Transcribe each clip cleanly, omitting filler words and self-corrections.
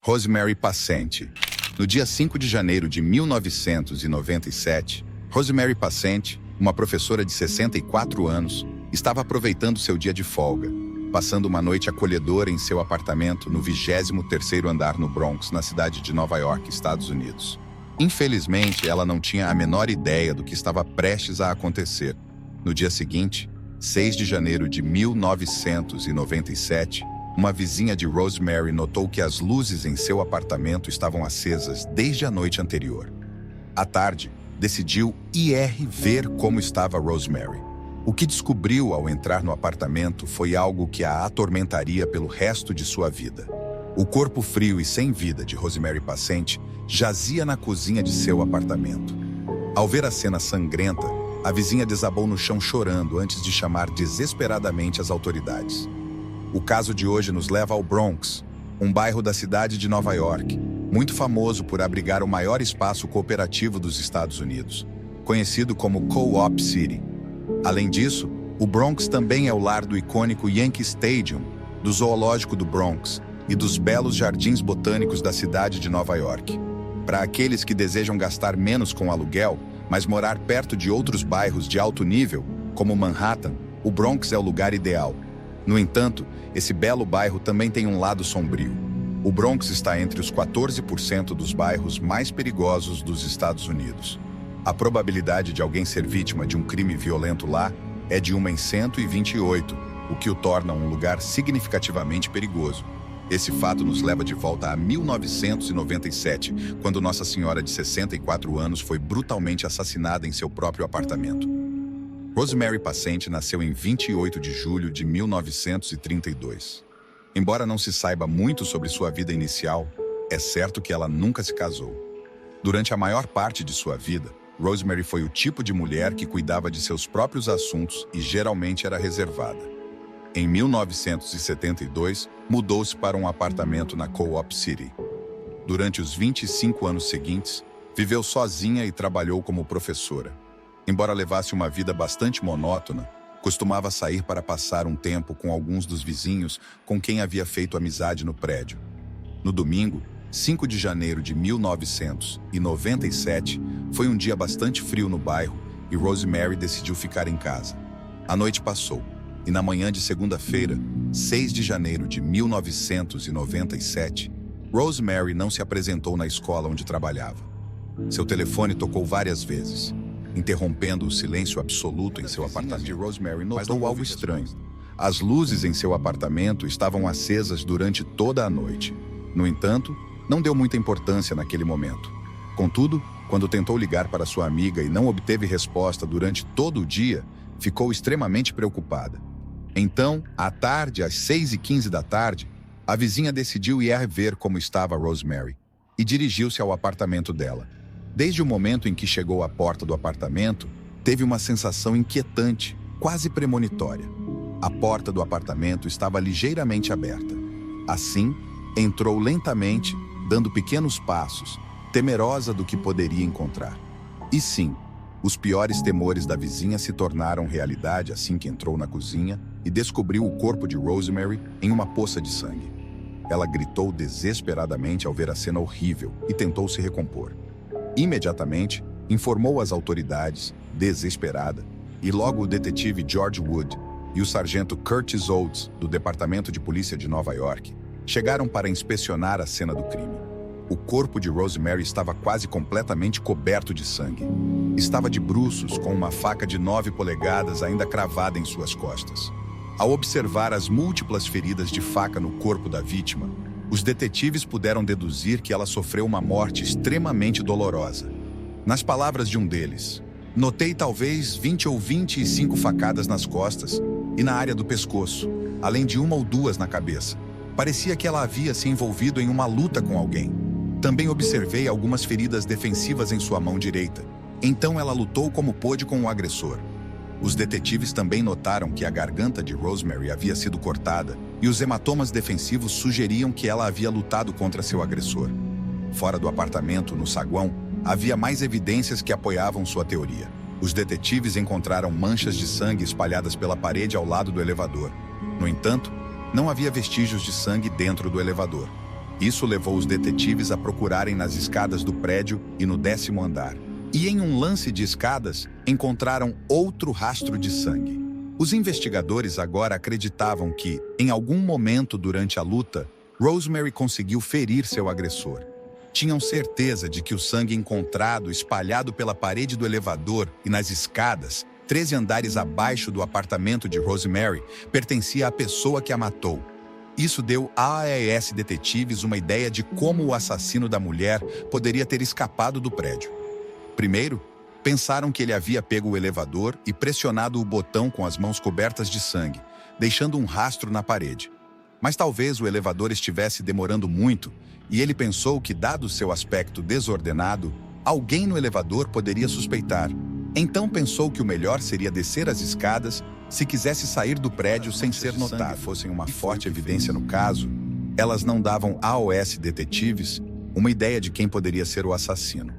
Rosemary Passante. No dia 5 de janeiro de 1997, Rosemary Passante, uma professora de 64 anos, estava aproveitando seu dia de folga, passando uma noite acolhedora em seu apartamento no 23º andar no Bronx, na cidade de Nova York, Estados Unidos. Infelizmente, ela não tinha a menor ideia do que estava prestes a acontecer. No dia seguinte, 6 de janeiro de 1997, uma vizinha de Rosemary notou que as luzes em seu apartamento estavam acesas desde a noite anterior. À tarde, decidiu ir ver como estava Rosemary. O que descobriu ao entrar no apartamento foi algo que a atormentaria pelo resto de sua vida. O corpo frio e sem vida de Rosemary Passante jazia na cozinha de seu apartamento. Ao ver a cena sangrenta, a vizinha desabou no chão chorando antes de chamar desesperadamente as autoridades. O caso de hoje nos leva ao Bronx, um bairro da cidade de Nova York, muito famoso por abrigar o maior espaço cooperativo dos Estados Unidos, conhecido como Co-op City. Além disso, o Bronx também é o lar do icônico Yankee Stadium, do Zoológico do Bronx e dos belos jardins botânicos da cidade de Nova York. Para aqueles que desejam gastar menos com aluguel, mas morar perto de outros bairros de alto nível, como Manhattan, o Bronx é o lugar ideal. No entanto, esse belo bairro também tem um lado sombrio. O Bronx está entre os 14% dos bairros mais perigosos dos Estados Unidos. A probabilidade de alguém ser vítima de um crime violento lá é de 1 em 128, o que o torna um lugar significativamente perigoso. Esse fato nos leva de volta a 1997, quando Nossa Senhora de 64 anos foi brutalmente assassinada em seu próprio apartamento. Rosemary Passante nasceu em 28 de julho de 1932. Embora não se saiba muito sobre sua vida inicial, é certo que ela nunca se casou. Durante a maior parte de sua vida, Rosemary foi o tipo de mulher que cuidava de seus próprios assuntos e geralmente era reservada. Em 1972, mudou-se para um apartamento na Co-op City. Durante os 25 anos seguintes, viveu sozinha e trabalhou como professora. Embora levasse uma vida bastante monótona, costumava sair para passar um tempo com alguns dos vizinhos com quem havia feito amizade no prédio. No domingo, 5 de janeiro de 1997, foi um dia bastante frio no bairro e Rosemary decidiu ficar em casa. A noite passou, e na manhã de segunda-feira, 6 de janeiro de 1997, Rosemary não se apresentou na escola onde trabalhava. Seu telefone tocou várias vezes, interrompendo o silêncio absoluto em seu apartamento. Rosemary notou algo estranho. As luzes em seu apartamento estavam acesas durante toda a noite. No entanto, não deu muita importância naquele momento. Contudo, quando tentou ligar para sua amiga e não obteve resposta durante todo o dia, ficou extremamente preocupada. Então, à tarde, às 6h15 da tarde, a vizinha decidiu ir ver como estava Rosemary e dirigiu-se ao apartamento dela. Desde o momento em que chegou à porta do apartamento, teve uma sensação inquietante, quase premonitória. A porta do apartamento estava ligeiramente aberta. Assim, entrou lentamente, dando pequenos passos, temerosa do que poderia encontrar. E sim, os piores temores da vizinha se tornaram realidade assim que entrou na cozinha e descobriu o corpo de Rosemary em uma poça de sangue. Ela gritou desesperadamente ao ver a cena horrível e tentou se recompor. Imediatamente, informou as autoridades, desesperada, e logo o detetive George Wood e o sargento Curtis Oates, do Departamento de Polícia de Nova York, chegaram para inspecionar a cena do crime. O corpo de Rosemary estava quase completamente coberto de sangue. Estava de bruços, com uma faca de 9 polegadas ainda cravada em suas costas. Ao observar as múltiplas feridas de faca no corpo da vítima, os detetives puderam deduzir que ela sofreu uma morte extremamente dolorosa. Nas palavras de um deles, notei talvez 20 ou 25 facadas nas costas e na área do pescoço, além de 1 ou 2 na cabeça. Parecia que ela havia se envolvido em uma luta com alguém. Também observei algumas feridas defensivas em sua mão direita. Então ela lutou como pôde com o agressor. Os detetives também notaram que a garganta de Rosemary havia sido cortada e os hematomas defensivos sugeriam que ela havia lutado contra seu agressor. Fora do apartamento, no saguão, havia mais evidências que apoiavam sua teoria. Os detetives encontraram manchas de sangue espalhadas pela parede ao lado do elevador. No entanto, não havia vestígios de sangue dentro do elevador. Isso levou os detetives a procurarem nas escadas do prédio e no 10º andar. E em um lance de escadas, encontraram outro rastro de sangue. Os investigadores agora acreditavam que, em algum momento durante a luta, Rosemary conseguiu ferir seu agressor. Tinham certeza de que o sangue encontrado espalhado pela parede do elevador e nas escadas, 13 andares abaixo do apartamento de Rosemary, pertencia à pessoa que a matou. Isso deu a AES detetives uma ideia de como o assassino da mulher poderia ter escapado do prédio. Primeiro, pensaram que ele havia pego o elevador e pressionado o botão com as mãos cobertas de sangue, deixando um rastro na parede. Mas talvez o elevador estivesse demorando muito e ele pensou que, dado seu aspecto desordenado, alguém no elevador poderia suspeitar. Então pensou que o melhor seria descer as escadas se quisesse sair do prédio sem ser notado. Fossem uma forte evidência no caso, elas não davam aos detetives uma ideia de quem poderia ser o assassino.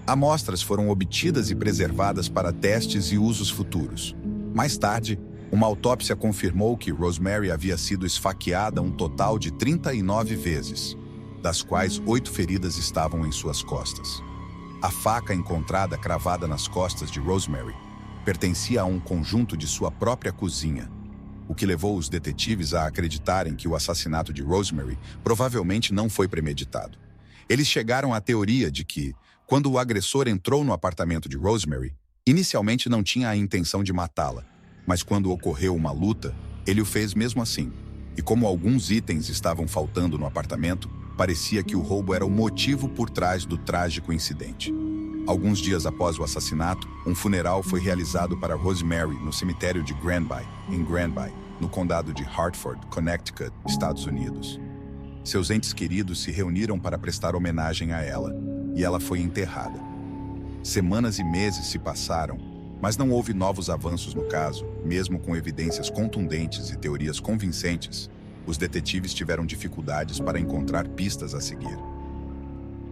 Amostras foram obtidas e preservadas para testes e usos futuros. Mais tarde, uma autópsia confirmou que Rosemary havia sido esfaqueada um total de 39 vezes, das quais 8 feridas estavam em suas costas. A faca encontrada cravada nas costas de Rosemary pertencia a um conjunto de sua própria cozinha, o que levou os detetives a acreditarem que o assassinato de Rosemary provavelmente não foi premeditado. Eles chegaram à teoria de que, quando o agressor entrou no apartamento de Rosemary, inicialmente não tinha a intenção de matá-la, mas quando ocorreu uma luta, ele o fez mesmo assim. E como alguns itens estavam faltando no apartamento, parecia que o roubo era o motivo por trás do trágico incidente. Alguns dias após o assassinato, um funeral foi realizado para Rosemary no cemitério de Granby, em Granby, no condado de Hartford, Connecticut, Estados Unidos. Seus entes queridos se reuniram para prestar homenagem a ela, e ela foi enterrada. Semanas e meses se passaram, mas não houve novos avanços no caso, mesmo com evidências contundentes e teorias convincentes. Os detetives tiveram dificuldades para encontrar pistas a seguir.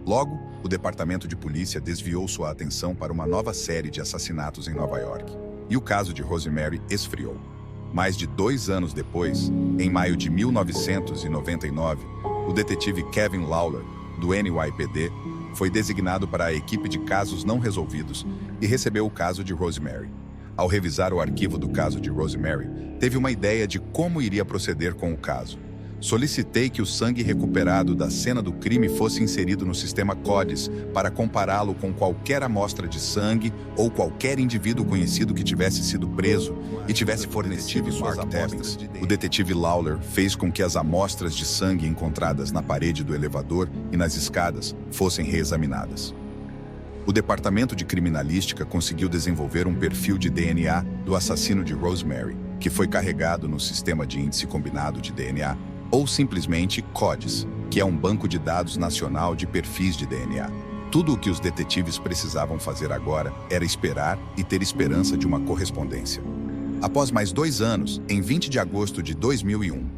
Logo, o departamento de polícia desviou sua atenção para uma nova série de assassinatos em Nova York, e o caso de Rosemary esfriou. Mais de 2 anos depois, em maio de 1999, o detetive Kevin Lawler, do NYPD, foi designado para a equipe de casos não resolvidos e recebeu o caso de Rosemary. Ao revisar o arquivo do caso de Rosemary, teve uma ideia de como iria proceder com o caso. Solicitei que o sangue recuperado da cena do crime fosse inserido no sistema CODIS para compará-lo com qualquer amostra de sangue ou qualquer indivíduo conhecido que tivesse sido preso e tivesse fornecido suas amostras. O detetive Lawler fez com que as amostras de sangue encontradas na parede do elevador e nas escadas fossem reexaminadas. O Departamento de Criminalística conseguiu desenvolver um perfil de DNA do assassino de Rosemary, que foi carregado no Sistema de Índice Combinado de DNA, ou simplesmente CODIS, que é um banco de dados nacional de perfis de DNA. Tudo o que os detetives precisavam fazer agora era esperar e ter esperança de uma correspondência. Após mais 2 anos, em 20 de agosto de 2001,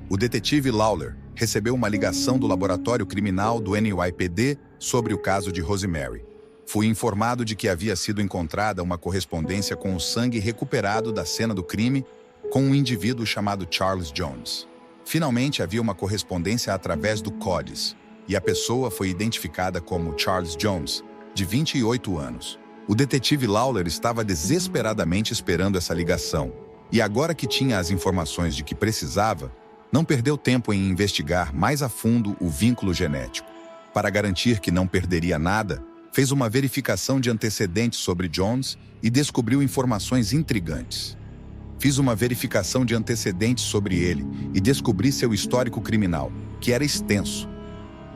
o detetive Lawler recebeu uma ligação do laboratório criminal do NYPD sobre o caso de Rosemary. Fui informado de que havia sido encontrada uma correspondência com o sangue recuperado da cena do crime com um indivíduo chamado Charles Jones. Finalmente havia uma correspondência através do CODIS, e a pessoa foi identificada como Charles Jones, de 28 anos. O detetive Lawler estava desesperadamente esperando essa ligação, e agora que tinha as informações de que precisava, não perdeu tempo em investigar mais a fundo o vínculo genético. Para garantir que não perderia nada, fez uma verificação de antecedentes sobre Jones e descobriu informações intrigantes. Fiz uma verificação de antecedentes sobre ele e descobri seu histórico criminal, que era extenso.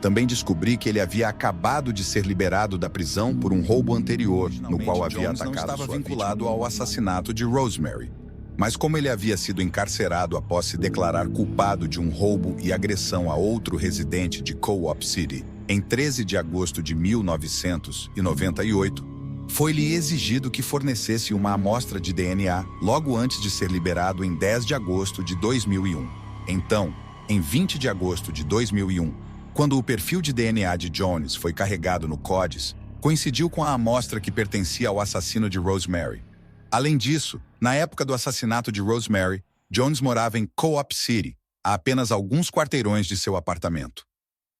Também descobri que ele havia acabado de ser liberado da prisão por um roubo anterior, no qual havia atacado sua vítima. Não estava vinculado ao assassinato de Rosemary, mas como ele havia sido encarcerado após se declarar culpado de um roubo e agressão a outro residente de Co-op City, em 13 de agosto de 1998, foi-lhe exigido que fornecesse uma amostra de DNA logo antes de ser liberado em 10 de agosto de 2001. Então, em 20 de agosto de 2001, quando o perfil de DNA de Jones foi carregado no CODIS, coincidiu com a amostra que pertencia ao assassino de Rosemary. Além disso, na época do assassinato de Rosemary, Jones morava em Co-op City, a apenas alguns quarteirões de seu apartamento.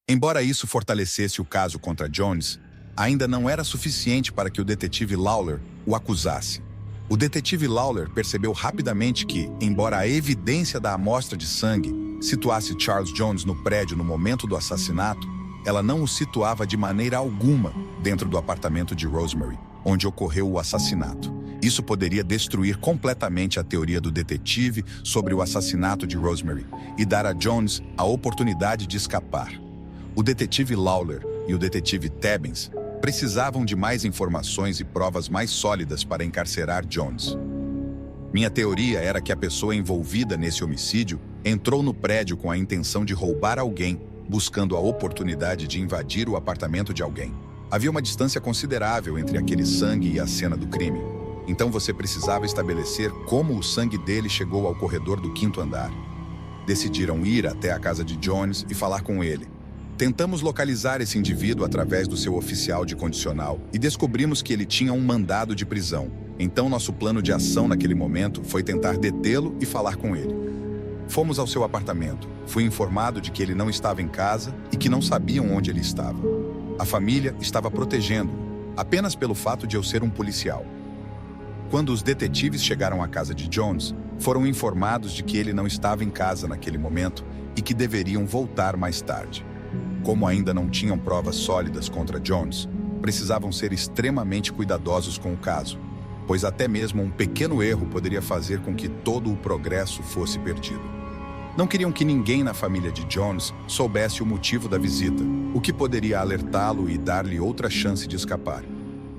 Embora isso fortalecesse o caso contra Jones, ainda não era suficiente para que o detetive Lawler o acusasse. O detetive Lawler percebeu rapidamente que, embora a evidência da amostra de sangue situasse Charles Jones no prédio no momento do assassinato, ela não o situava de maneira alguma dentro do apartamento de Rosemary, onde ocorreu o assassinato. Isso poderia destruir completamente a teoria do detetive sobre o assassinato de Rosemary e dar a Jones a oportunidade de escapar. O detetive Lawler e o detetive Tebbins precisavam de mais informações e provas mais sólidas para encarcerar Jones. Minha teoria era que a pessoa envolvida nesse homicídio entrou no prédio com a intenção de roubar alguém, buscando a oportunidade de invadir o apartamento de alguém. Havia uma distância considerável entre aquele sangue e a cena do crime. Então você precisava estabelecer como o sangue dele chegou ao corredor do 5º andar. Decidiram ir até a casa de Jones e falar com ele. Tentamos localizar esse indivíduo através do seu oficial de condicional e descobrimos que ele tinha um mandado de prisão. Então nosso plano de ação naquele momento foi tentar detê-lo e falar com ele. Fomos ao seu apartamento. Fui informado de que ele não estava em casa e que não sabiam onde ele estava. A família estava protegendo-o, apenas pelo fato de eu ser um policial. Quando os detetives chegaram à casa de Jones, foram informados de que ele não estava em casa naquele momento e que deveriam voltar mais tarde. Como ainda não tinham provas sólidas contra Jones, precisavam ser extremamente cuidadosos com o caso, pois até mesmo um pequeno erro poderia fazer com que todo o progresso fosse perdido. Não queriam que ninguém na família de Jones soubesse o motivo da visita, o que poderia alertá-lo e dar-lhe outra chance de escapar.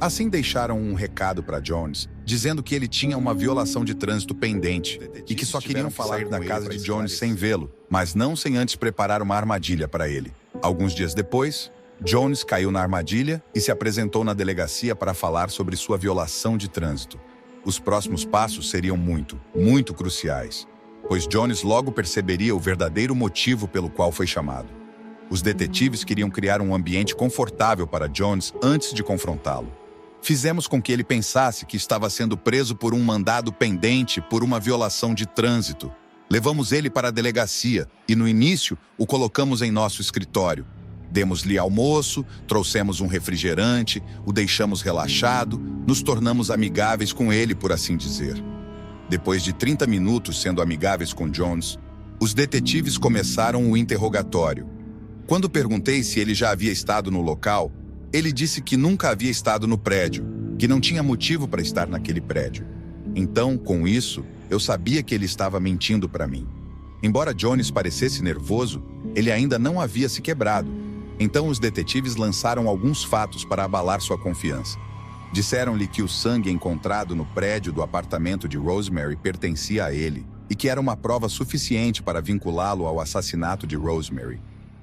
Assim deixaram um recado para Jones, dizendo que ele tinha uma violação de trânsito pendente e que só queriam sair da casa de Jones sem vê-lo, mas não sem antes preparar uma armadilha para ele. Alguns dias depois, Jones caiu na armadilha e se apresentou na delegacia para falar sobre sua violação de trânsito. Os próximos passos seriam muito cruciais, pois Jones logo perceberia o verdadeiro motivo pelo qual foi chamado. Os detetives queriam criar um ambiente confortável para Jones antes de confrontá-lo. Fizemos com que ele pensasse que estava sendo preso por um mandado pendente por uma violação de trânsito. Levamos ele para a delegacia e, no início, o colocamos em nosso escritório. Demos-lhe almoço, trouxemos um refrigerante, o deixamos relaxado, nos tornamos amigáveis com ele, por assim dizer. Depois de 30 minutos sendo amigáveis com Jones, os detetives começaram o interrogatório. Quando perguntei se ele já havia estado no local, ele disse que nunca havia estado no prédio, que não tinha motivo para estar naquele prédio. Então, com isso, eu sabia que ele estava mentindo para mim. Embora Jones parecesse nervoso, ele ainda não havia se quebrado. Então os detetives lançaram alguns fatos para abalar sua confiança. Disseram-lhe que o sangue encontrado no prédio do apartamento de Rosemary pertencia a ele e que era uma prova suficiente para vinculá-lo ao assassinato de Rosemary.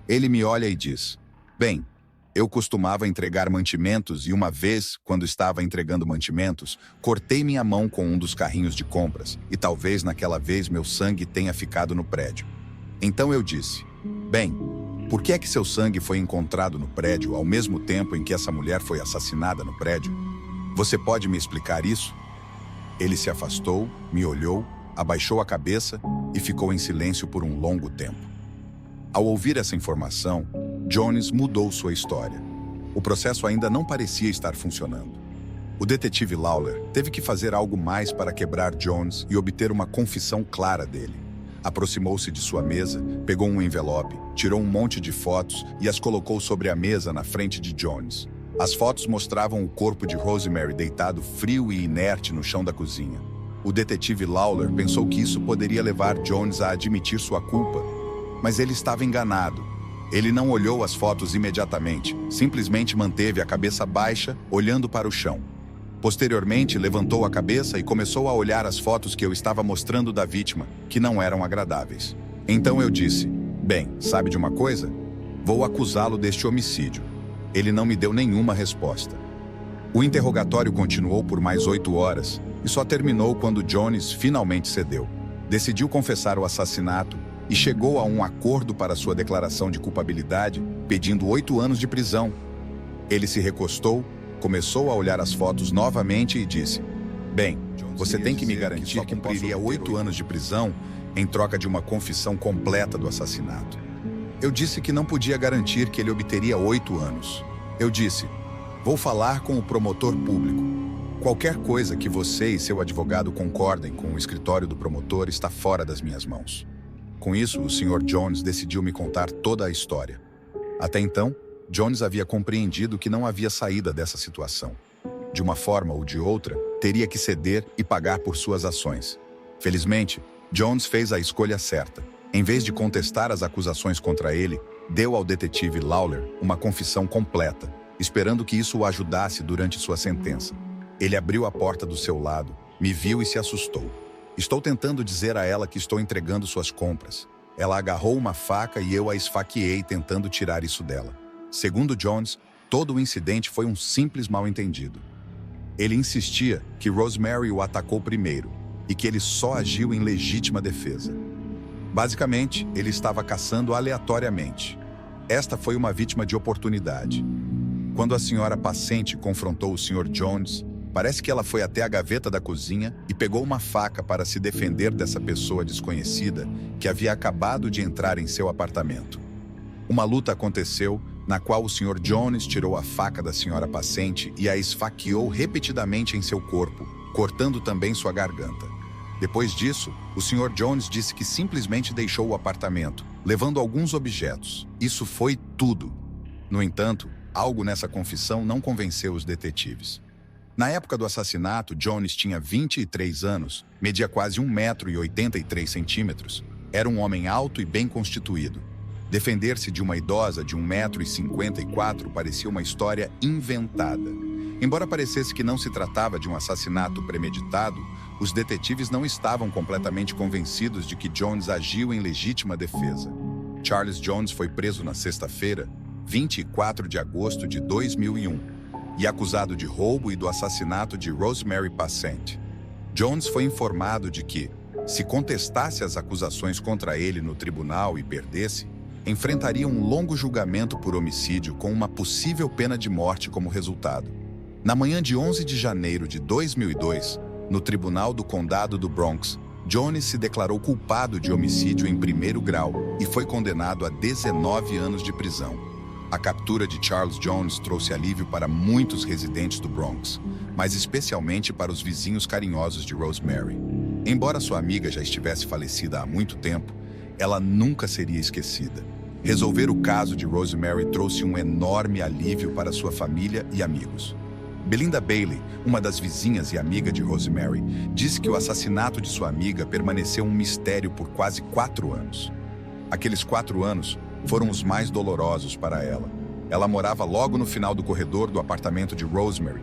Ele me olha e diz: "Bem, eu costumava entregar mantimentos e uma vez, quando estava entregando mantimentos, cortei minha mão com um dos carrinhos de compras e talvez naquela vez meu sangue tenha ficado no prédio." Então eu disse: "Bem, por que é que seu sangue foi encontrado no prédio ao mesmo tempo em que essa mulher foi assassinada no prédio? Você pode me explicar isso?" Ele se afastou, me olhou, abaixou a cabeça e ficou em silêncio por um longo tempo. Ao ouvir essa informação, Jones mudou sua história. O processo ainda não parecia estar funcionando. O detetive Lawler teve que fazer algo mais para quebrar Jones e obter uma confissão clara dele. Aproximou-se de sua mesa, pegou um envelope, tirou um monte de fotos e as colocou sobre a mesa na frente de Jones. As fotos mostravam o corpo de Rosemary deitado frio e inerte no chão da cozinha. O detetive Lawler pensou que isso poderia levar Jones a admitir sua culpa, mas ele estava enganado. Ele não olhou as fotos imediatamente, simplesmente manteve a cabeça baixa, olhando para o chão. Posteriormente, levantou a cabeça e começou a olhar as fotos que eu estava mostrando da vítima, que não eram agradáveis. Então eu disse: "Bem, sabe de uma coisa? Vou acusá-lo deste homicídio." Ele não me deu nenhuma resposta. O interrogatório continuou por mais 8 horas e só terminou quando Jones finalmente cedeu. Decidiu confessar o assassinato e chegou a um acordo para sua declaração de culpabilidade, pedindo 8 anos de prisão. Ele se recostou, começou a olhar as fotos novamente e disse: "Bem, você tem que me garantir que cumpriria 8 anos de prisão em troca de uma confissão completa do assassinato." Eu disse que não podia garantir que ele obteria 8 anos. Eu disse, vou falar com o promotor público. Qualquer coisa que você e seu advogado concordem com o escritório do promotor está fora das minhas mãos. Com isso, o Sr. Jones decidiu me contar toda a história. Até então, Jones havia compreendido que não havia saída dessa situação. De uma forma ou de outra, teria que ceder e pagar por suas ações. Felizmente, Jones fez a escolha certa. Em vez de contestar as acusações contra ele, deu ao detetive Lawler uma confissão completa, esperando que isso o ajudasse durante sua sentença. Ele abriu a porta do seu lado, me viu e se assustou. Estou tentando dizer a ela que estou entregando suas compras. Ela agarrou uma faca e eu a esfaqueei tentando tirar isso dela. Segundo Jones, todo o incidente foi um simples mal-entendido. Ele insistia que Rosemary o atacou primeiro e que ele só agiu em legítima defesa. Basicamente, ele estava caçando aleatoriamente. Esta foi uma vítima de oportunidade. Quando a senhora Passante confrontou o Sr. Jones, parece que ela foi até a gaveta da cozinha e pegou uma faca para se defender dessa pessoa desconhecida que havia acabado de entrar em seu apartamento. Uma luta aconteceu, na qual o Sr. Jones tirou a faca da senhora Passante e a esfaqueou repetidamente em seu corpo, cortando também sua garganta. Depois disso, o Sr. Jones disse que simplesmente deixou o apartamento, levando alguns objetos. Isso foi tudo. No entanto, algo nessa confissão não convenceu os detetives. Na época do assassinato, Jones tinha 23 anos, media quase 1,83 m, era um homem alto e bem constituído. Defender-se de uma idosa de 1,54 m parecia uma história inventada. Embora parecesse que não se tratava de um assassinato premeditado, os detetives não estavam completamente convencidos de que Jones agiu em legítima defesa. Charles Jones foi preso na sexta-feira, 24 de agosto de 2001, e acusado de roubo e do assassinato de Rosemary Passante. Jones foi informado de que, se contestasse as acusações contra ele no tribunal e perdesse, enfrentaria um longo julgamento por homicídio com uma possível pena de morte como resultado. Na manhã de 11 de janeiro de 2002, no Tribunal do Condado do Bronx, Jones se declarou culpado de homicídio em primeiro grau e foi condenado a 19 anos de prisão. A captura de Charles Jones trouxe alívio para muitos residentes do Bronx, mas especialmente para os vizinhos carinhosos de Rosemary. Embora sua amiga já estivesse falecida há muito tempo, ela nunca seria esquecida. Resolver o caso de Rosemary trouxe um enorme alívio para sua família e amigos. Belinda Bailey, uma das vizinhas e amiga de Rosemary, disse que o assassinato de sua amiga permaneceu um mistério por quase 4 anos. Aqueles 4 anos foram os mais dolorosos para ela. Ela morava logo no final do corredor do apartamento de Rosemary,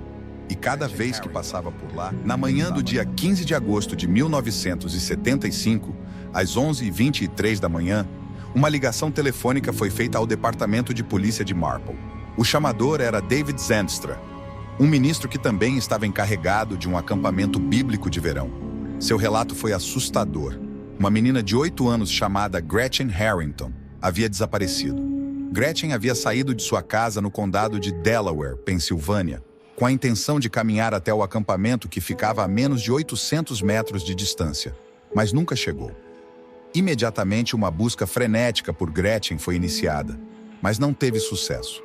e cada vez que passava por lá, na manhã do dia 15 de agosto de 1975, às 11h23 da manhã, uma ligação telefônica foi feita ao Departamento de Polícia de Marple. O chamador era David Zandstra, um ministro que também estava encarregado de um acampamento bíblico de verão. Seu relato foi assustador. Uma menina de 8 anos chamada Gretchen Harrington havia desaparecido. Gretchen havia saído de sua casa no condado de Delaware, Pensilvânia, com a intenção de caminhar até o acampamento que ficava a menos de 800 metros de distância, mas nunca chegou. Imediatamente, uma busca frenética por Gretchen foi iniciada, mas não teve sucesso.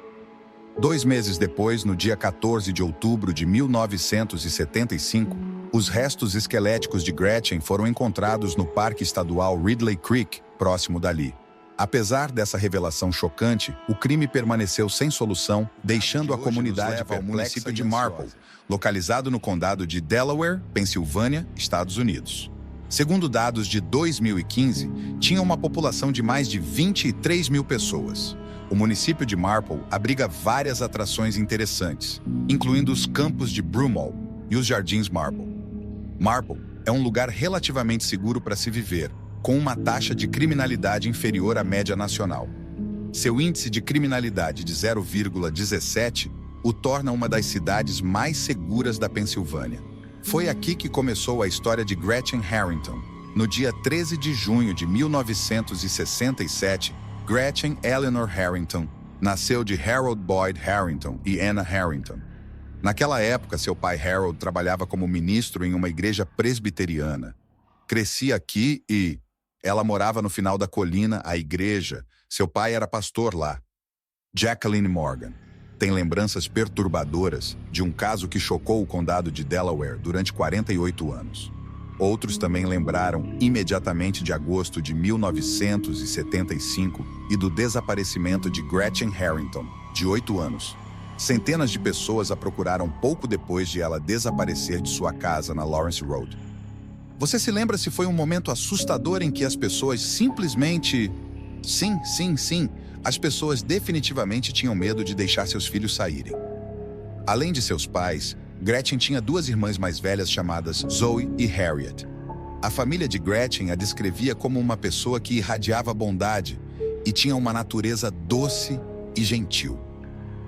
2 meses depois, no dia 14 de outubro de 1975, os restos esqueléticos de Gretchen foram encontrados no Parque Estadual Ridley Creek, próximo dali. Apesar dessa revelação chocante, o crime permaneceu sem solução, deixando a comunidade ao município de Marple, localizado no condado de Delaware, Pensilvânia, Estados Unidos. Segundo dados de 2015, tinha uma população de mais de 23 mil pessoas. O município de Marple abriga várias atrações interessantes, incluindo os campos de Broomall e os Jardins Marple. Marple é um lugar relativamente seguro para se viver, com uma taxa de criminalidade inferior à média nacional. Seu índice de criminalidade de 0,17 o torna uma das cidades mais seguras da Pensilvânia. Foi aqui que começou a história de Gretchen Harrington. No dia 13 de junho de 1967, Gretchen Eleanor Harrington nasceu de Harold Boyd Harrington e Anna Harrington. Naquela época, seu pai Harold trabalhava como ministro em uma igreja presbiteriana. Cresci aqui e ela morava no final da colina, a igreja, Seu pai era pastor lá. Jacqueline Morgan tem lembranças perturbadoras de um caso que chocou o condado de Delaware durante 48 anos. Outros também lembraram imediatamente de agosto de 1975 e do desaparecimento de Gretchen Harrington, de 8 anos. Centenas de pessoas a procuraram pouco depois de ela desaparecer de sua casa na Lawrence Road. Você se lembra se foi um momento assustador em que as pessoas simplesmente... Sim. As pessoas definitivamente tinham medo de deixar seus filhos saírem. Além de seus pais, Gretchen tinha 2 irmãs mais velhas chamadas Zoe e Harriet. A família de Gretchen a descrevia como uma pessoa que irradiava bondade e tinha uma natureza doce e gentil.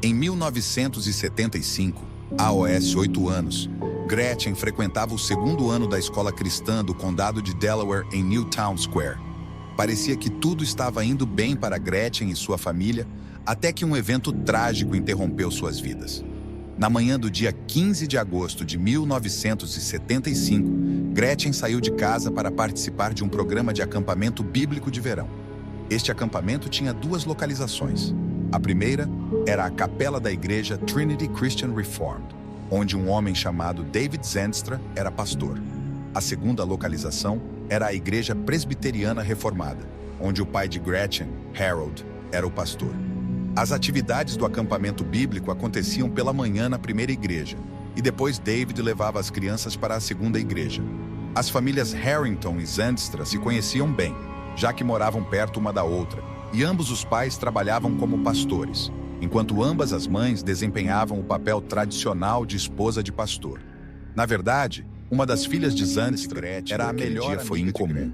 Em 1975, aos 8 anos, Gretchen frequentava o 2º ano da escola cristã do condado de Delaware em Newtown Square. Parecia que tudo estava indo bem para Gretchen e sua família, até que um evento trágico interrompeu suas vidas. Na manhã do dia 15 de agosto de 1975, Gretchen saiu de casa para participar de um programa de acampamento bíblico de verão. Este acampamento tinha 2 localizações. A primeira era a capela da igreja Trinity Christian Reformed, onde um homem chamado David Zenstra era pastor. A segunda localização era a Igreja Presbiteriana Reformada, onde o pai de Gretchen, Harold, era o pastor. As atividades do acampamento bíblico aconteciam pela manhã na primeira igreja, e depois David levava as crianças para a segunda igreja. As famílias Harrington e Zenstra se conheciam bem, já que moravam perto uma da outra, e ambos os pais trabalhavam como pastores, enquanto ambas as mães desempenhavam o papel tradicional de esposa de pastor. Na verdade, uma das filhas de Zenstra era a melhor amiga foi incomum.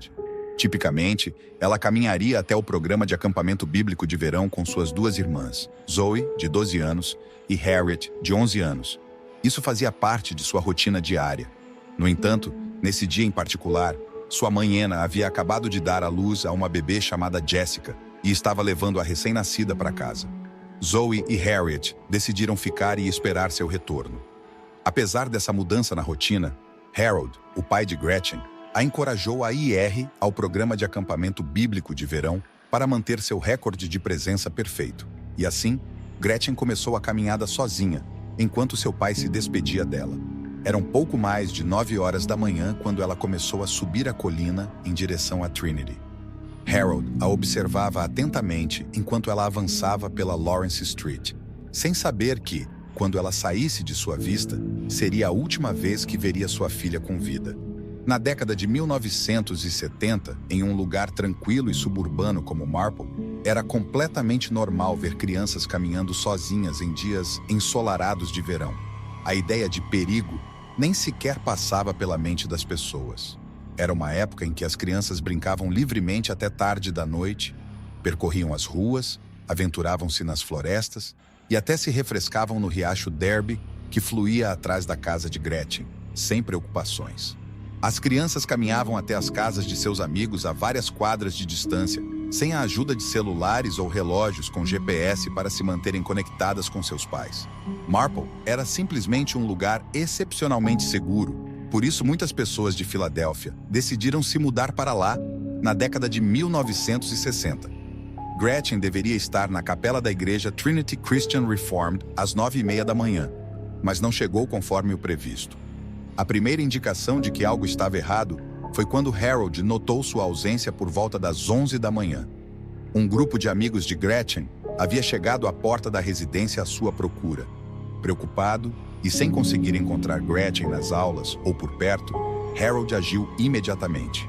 Tipicamente, ela caminharia até o programa de acampamento bíblico de verão com suas 2 irmãs, Zoe, de 12 anos, e Harriet, de 11 anos. Isso fazia parte de sua rotina diária. No entanto, nesse dia em particular, sua mãe Anna havia acabado de dar à luz a uma bebê chamada Jessica e estava levando a recém-nascida para casa. Zoe e Harriet decidiram ficar e esperar seu retorno. Apesar dessa mudança na rotina, Harold, o pai de Gretchen, a encorajou a ir ao programa de acampamento bíblico de verão para manter seu recorde de presença perfeito. E assim, Gretchen começou a caminhada sozinha, enquanto seu pai se despedia dela. Eram pouco mais de 9 horas da manhã quando ela começou a subir a colina em direção a Trinity. Harold a observava atentamente enquanto ela avançava pela Lawrence Street, sem saber que, quando ela saísse de sua vista, seria a última vez que veria sua filha com vida. Na década de 1970, em um lugar tranquilo e suburbano como Marple, era completamente normal ver crianças caminhando sozinhas em dias ensolarados de verão. A ideia de perigo nem sequer passava pela mente das pessoas. Era uma época em que as crianças brincavam livremente até tarde da noite, percorriam as ruas, aventuravam-se nas florestas e até se refrescavam no riacho Derby, que fluía atrás da casa de Gretchen, sem preocupações. As crianças caminhavam até as casas de seus amigos a várias quadras de distância, sem a ajuda de celulares ou relógios com GPS para se manterem conectadas com seus pais. Marple era simplesmente um lugar excepcionalmente seguro, por isso muitas pessoas de Filadélfia decidiram se mudar para lá na década de 1960. Gretchen deveria estar na capela da igreja Trinity Christian Reformed às 9h30 da manhã, mas não chegou conforme o previsto. A primeira indicação de que algo estava errado foi quando Harold notou sua ausência por volta das 11 da manhã. Um grupo de amigos de Gretchen havia chegado à porta da residência à sua procura. Preocupado e sem conseguir encontrar Gretchen nas aulas ou por perto, Harold agiu imediatamente.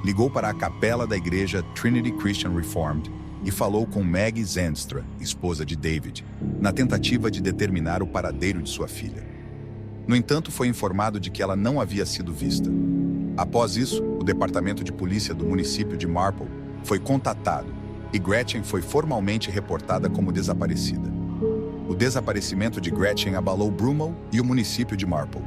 Ligou para a capela da igreja Trinity Christian Reformed e falou com Maggie Zenstra, esposa de David, na tentativa de determinar o paradeiro de sua filha. No entanto, foi informado de que ela não havia sido vista. Após isso, o departamento de polícia do município de Marple foi contatado e Gretchen foi formalmente reportada como desaparecida. O desaparecimento de Gretchen abalou Brummel e o município de Marple.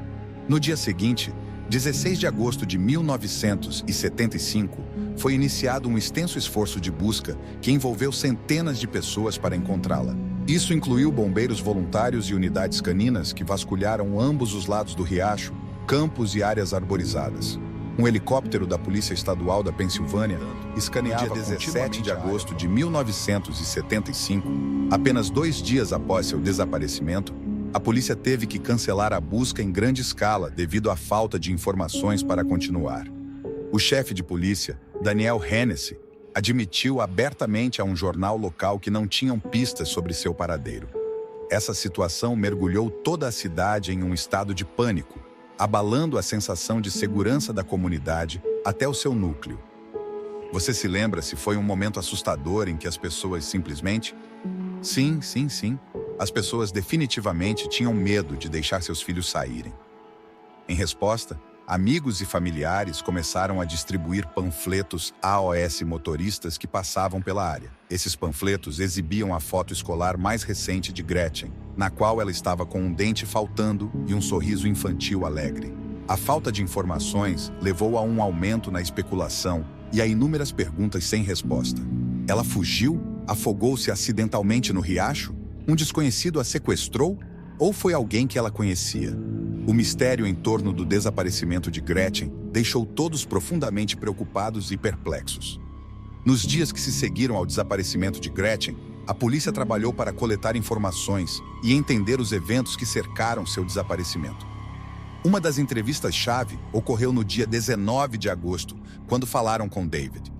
No dia seguinte, 16 de agosto de 1975, foi iniciado um extenso esforço de busca que envolveu centenas de pessoas para encontrá-la. Isso incluiu bombeiros voluntários e unidades caninas que vasculharam ambos os lados do riacho, campos e áreas arborizadas. Um helicóptero da Polícia Estadual da Pensilvânia escaneava no dia 17 de agosto de 1975, apenas 2 dias após seu desaparecimento, a polícia teve que cancelar a busca em grande escala devido à falta de informações para continuar. O chefe de polícia, Daniel Hennessy, admitiu abertamente a um jornal local que não tinham pistas sobre seu paradeiro. Essa situação mergulhou toda a cidade em um estado de pânico, abalando a sensação de segurança da comunidade até o seu núcleo. Você se lembra se foi um momento assustador em que as pessoas simplesmente... Sim. As pessoas definitivamente tinham medo de deixar seus filhos saírem. Em resposta, amigos e familiares começaram a distribuir panfletos AOS motoristas que passavam pela área. Esses panfletos exibiam a foto escolar mais recente de Gretchen, na qual ela estava com um dente faltando e um sorriso infantil alegre. A falta de informações levou a um aumento na especulação e a inúmeras perguntas sem resposta. Ela fugiu? Afogou-se acidentalmente no riacho? Um desconhecido a sequestrou? Ou foi alguém que ela conhecia? O mistério em torno do desaparecimento de Gretchen deixou todos profundamente preocupados e perplexos. Nos dias que se seguiram ao desaparecimento de Gretchen, a polícia trabalhou para coletar informações e entender os eventos que cercaram seu desaparecimento. Uma das entrevistas-chave ocorreu no dia 19 de agosto, quando falaram com David.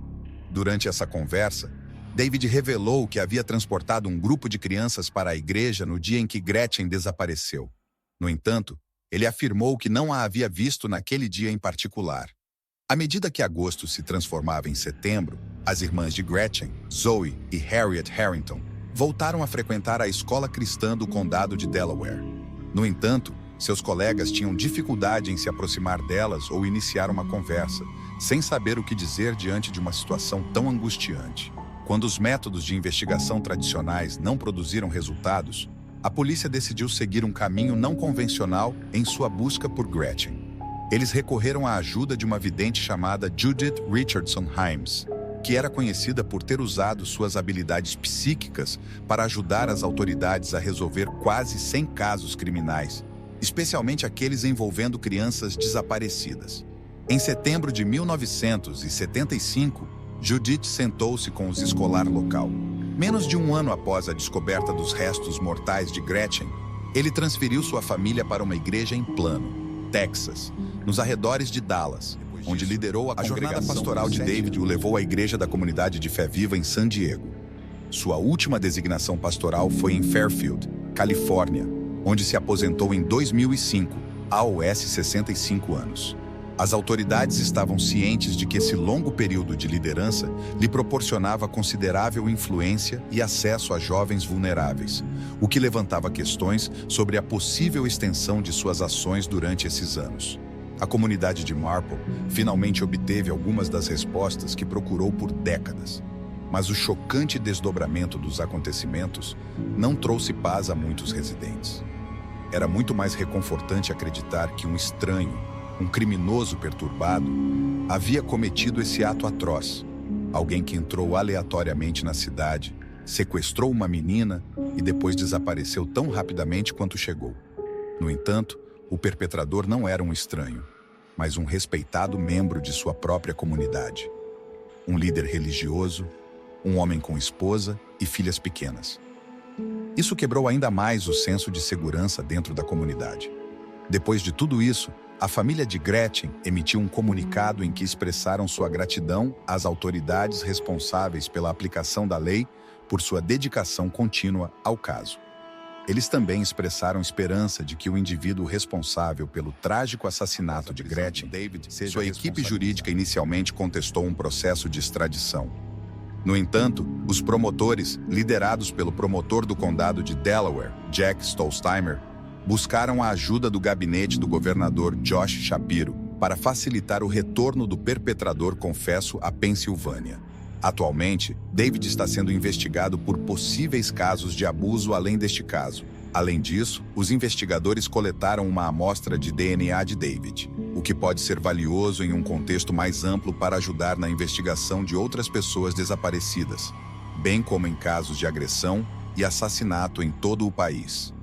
Durante essa conversa, David revelou que havia transportado um grupo de crianças para a igreja no dia em que Gretchen desapareceu. No entanto, ele afirmou que não a havia visto naquele dia em particular. À medida que agosto se transformava em setembro, as irmãs de Gretchen, Zoe e Harriet Harrington, voltaram a frequentar a escola cristã do condado de Delaware. No entanto, seus colegas tinham dificuldade em se aproximar delas ou iniciar uma conversa, sem saber o que dizer diante de uma situação tão angustiante. Quando os métodos de investigação tradicionais não produziram resultados, a polícia decidiu seguir um caminho não convencional em sua busca por Gretchen. Eles recorreram à ajuda de uma vidente chamada Judith Richardson Himes, que era conhecida por ter usado suas habilidades psíquicas para ajudar as autoridades a resolver quase 100 casos criminais, especialmente aqueles envolvendo crianças desaparecidas. Em setembro de 1975, Judith sentou-se com os escolar local. Menos de um ano após a descoberta dos restos mortais de Gretchen, ele transferiu sua família para uma igreja em Plano, Texas, nos arredores de Dallas, onde liderou a jornada pastoral de David o levou à igreja da comunidade de Fé Viva em San Diego. Sua última designação pastoral foi em Fairfield, Califórnia, onde se aposentou em 2005, aos 65 anos. As autoridades estavam cientes de que esse longo período de liderança lhe proporcionava considerável influência e acesso a jovens vulneráveis, o que levantava questões sobre a possível extensão de suas ações durante esses anos. A comunidade de Marple finalmente obteve algumas das respostas que procurou por décadas, mas o chocante desdobramento dos acontecimentos não trouxe paz a muitos residentes. Era muito mais reconfortante acreditar que um estranho, um criminoso perturbado, havia cometido esse ato atroz. Alguém que entrou aleatoriamente na cidade, sequestrou uma menina e depois desapareceu tão rapidamente quanto chegou. No entanto, o perpetrador não era um estranho, mas um respeitado membro de sua própria comunidade. Um líder religioso, um homem com esposa e filhas pequenas. Isso quebrou ainda mais o senso de segurança dentro da comunidade. Depois de tudo isso, a família de Gretchen emitiu um comunicado em que expressaram sua gratidão às autoridades responsáveis pela aplicação da lei por sua dedicação contínua ao caso. Eles também expressaram esperança de que o indivíduo responsável pelo trágico assassinato de Gretchen, David, sua equipe jurídica inicialmente contestou um processo de extradição. No entanto, os promotores, liderados pelo promotor do condado de Delaware, Jack Stolzheimer, buscaram a ajuda do gabinete do governador Josh Shapiro para facilitar o retorno do perpetrador confesso à Pensilvânia. Atualmente, David está sendo investigado por possíveis casos de abuso além deste caso. Além disso, os investigadores coletaram uma amostra de DNA de David, o que pode ser valioso em um contexto mais amplo para ajudar na investigação de outras pessoas desaparecidas, bem como em casos de agressão e assassinato em todo o país.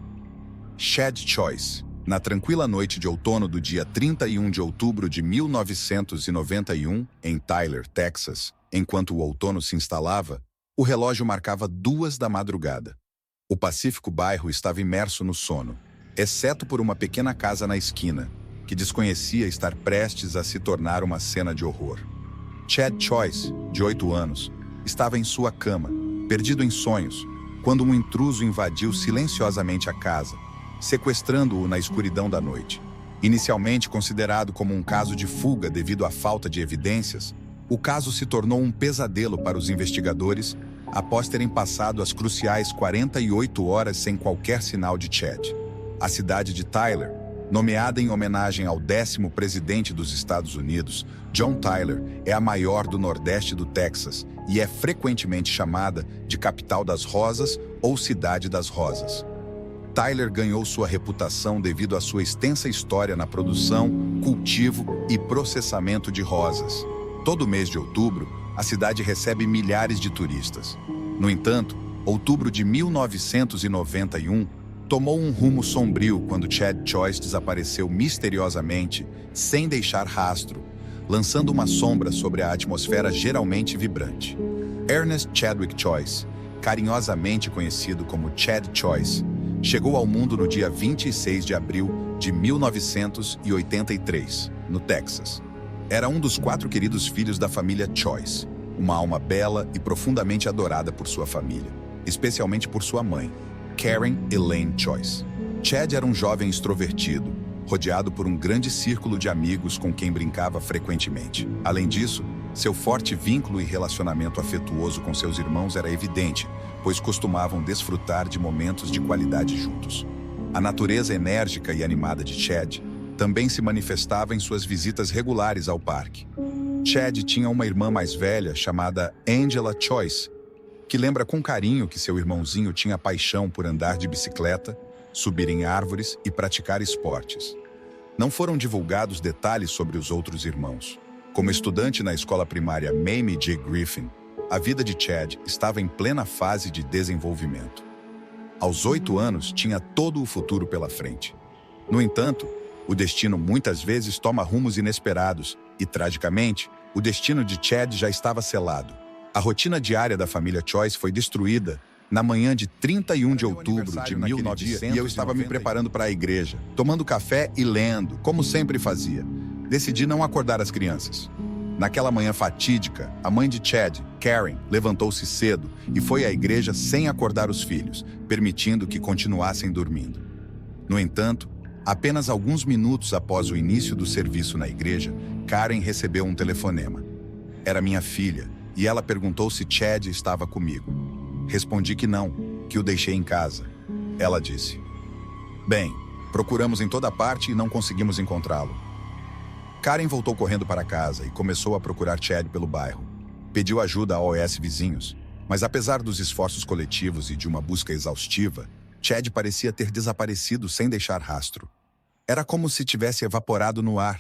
Chad Choice, Na tranquila noite de outono do dia 31 de outubro de 1991, em Tyler, Texas, enquanto o outono se instalava, o relógio marcava 2 da madrugada. O pacífico bairro estava imerso no sono, exceto por uma pequena casa na esquina, que desconhecia estar prestes a se tornar uma cena de horror. Chad Choice, de 8 anos, estava em sua cama, perdido em sonhos, quando um intruso invadiu silenciosamente a casa, sequestrando-o na escuridão da noite. Inicialmente considerado como um caso de fuga devido à falta de evidências, o caso se tornou um pesadelo para os investigadores após terem passado as cruciais 48 horas sem qualquer sinal de Chad. A cidade de Tyler, nomeada em homenagem ao 10º presidente dos Estados Unidos, John Tyler, é a maior do Nordeste do Texas e é frequentemente chamada de Capital das Rosas ou Cidade das Rosas. Tyler ganhou sua reputação devido à sua extensa história na produção, cultivo e processamento de rosas. Todo mês de outubro, a cidade recebe milhares de turistas. No entanto, outubro de 1991 tomou um rumo sombrio quando Chad Choice desapareceu misteriosamente, sem deixar rastro, lançando uma sombra sobre a atmosfera geralmente vibrante. Ernest Chadwick Choice, carinhosamente conhecido como Chad Choice, chegou ao mundo no dia 26 de abril de 1983, no Texas. Era um dos 4 queridos filhos da família Choice, uma alma bela e profundamente adorada por sua família, especialmente por sua mãe, Karen Elaine Choice. Chad era um jovem extrovertido, rodeado por um grande círculo de amigos com quem brincava frequentemente. Além disso, seu forte vínculo e relacionamento afetuoso com seus irmãos era evidente, pois costumavam desfrutar de momentos de qualidade juntos. A natureza enérgica e animada de Chad também se manifestava em suas visitas regulares ao parque. Chad tinha uma irmã mais velha chamada Angela Choice, que lembra com carinho que seu irmãozinho tinha paixão por andar de bicicleta, subir em árvores e praticar esportes. Não foram divulgados detalhes sobre os outros irmãos. Como estudante na escola primária Mamie J. Griffin, a vida de Chad estava em plena fase de desenvolvimento. Aos 8 anos, tinha todo o futuro pela frente. No entanto, o destino muitas vezes toma rumos inesperados e, tragicamente, o destino de Chad já estava selado. A rotina diária da família Choice foi destruída na manhã de 31 de outubro de 1900 e eu estava me preparando para a igreja, tomando café e lendo, como sempre fazia. Decidi não acordar as crianças. Naquela manhã fatídica, a mãe de Chad, Karen, levantou-se cedo e foi à igreja sem acordar os filhos, permitindo que continuassem dormindo. No entanto, apenas alguns minutos após o início do serviço na igreja, Karen recebeu um telefonema. Era minha filha, e ela perguntou se Chad estava comigo. Respondi que não, que o deixei em casa. Ela disse: "Bem, procuramos em toda parte e não conseguimos encontrá-lo." Karen voltou correndo para casa e começou a procurar Chad pelo bairro. Pediu ajuda a OS vizinhos, mas apesar dos esforços coletivos e de uma busca exaustiva, Chad parecia ter desaparecido sem deixar rastro. Era como se tivesse evaporado no ar.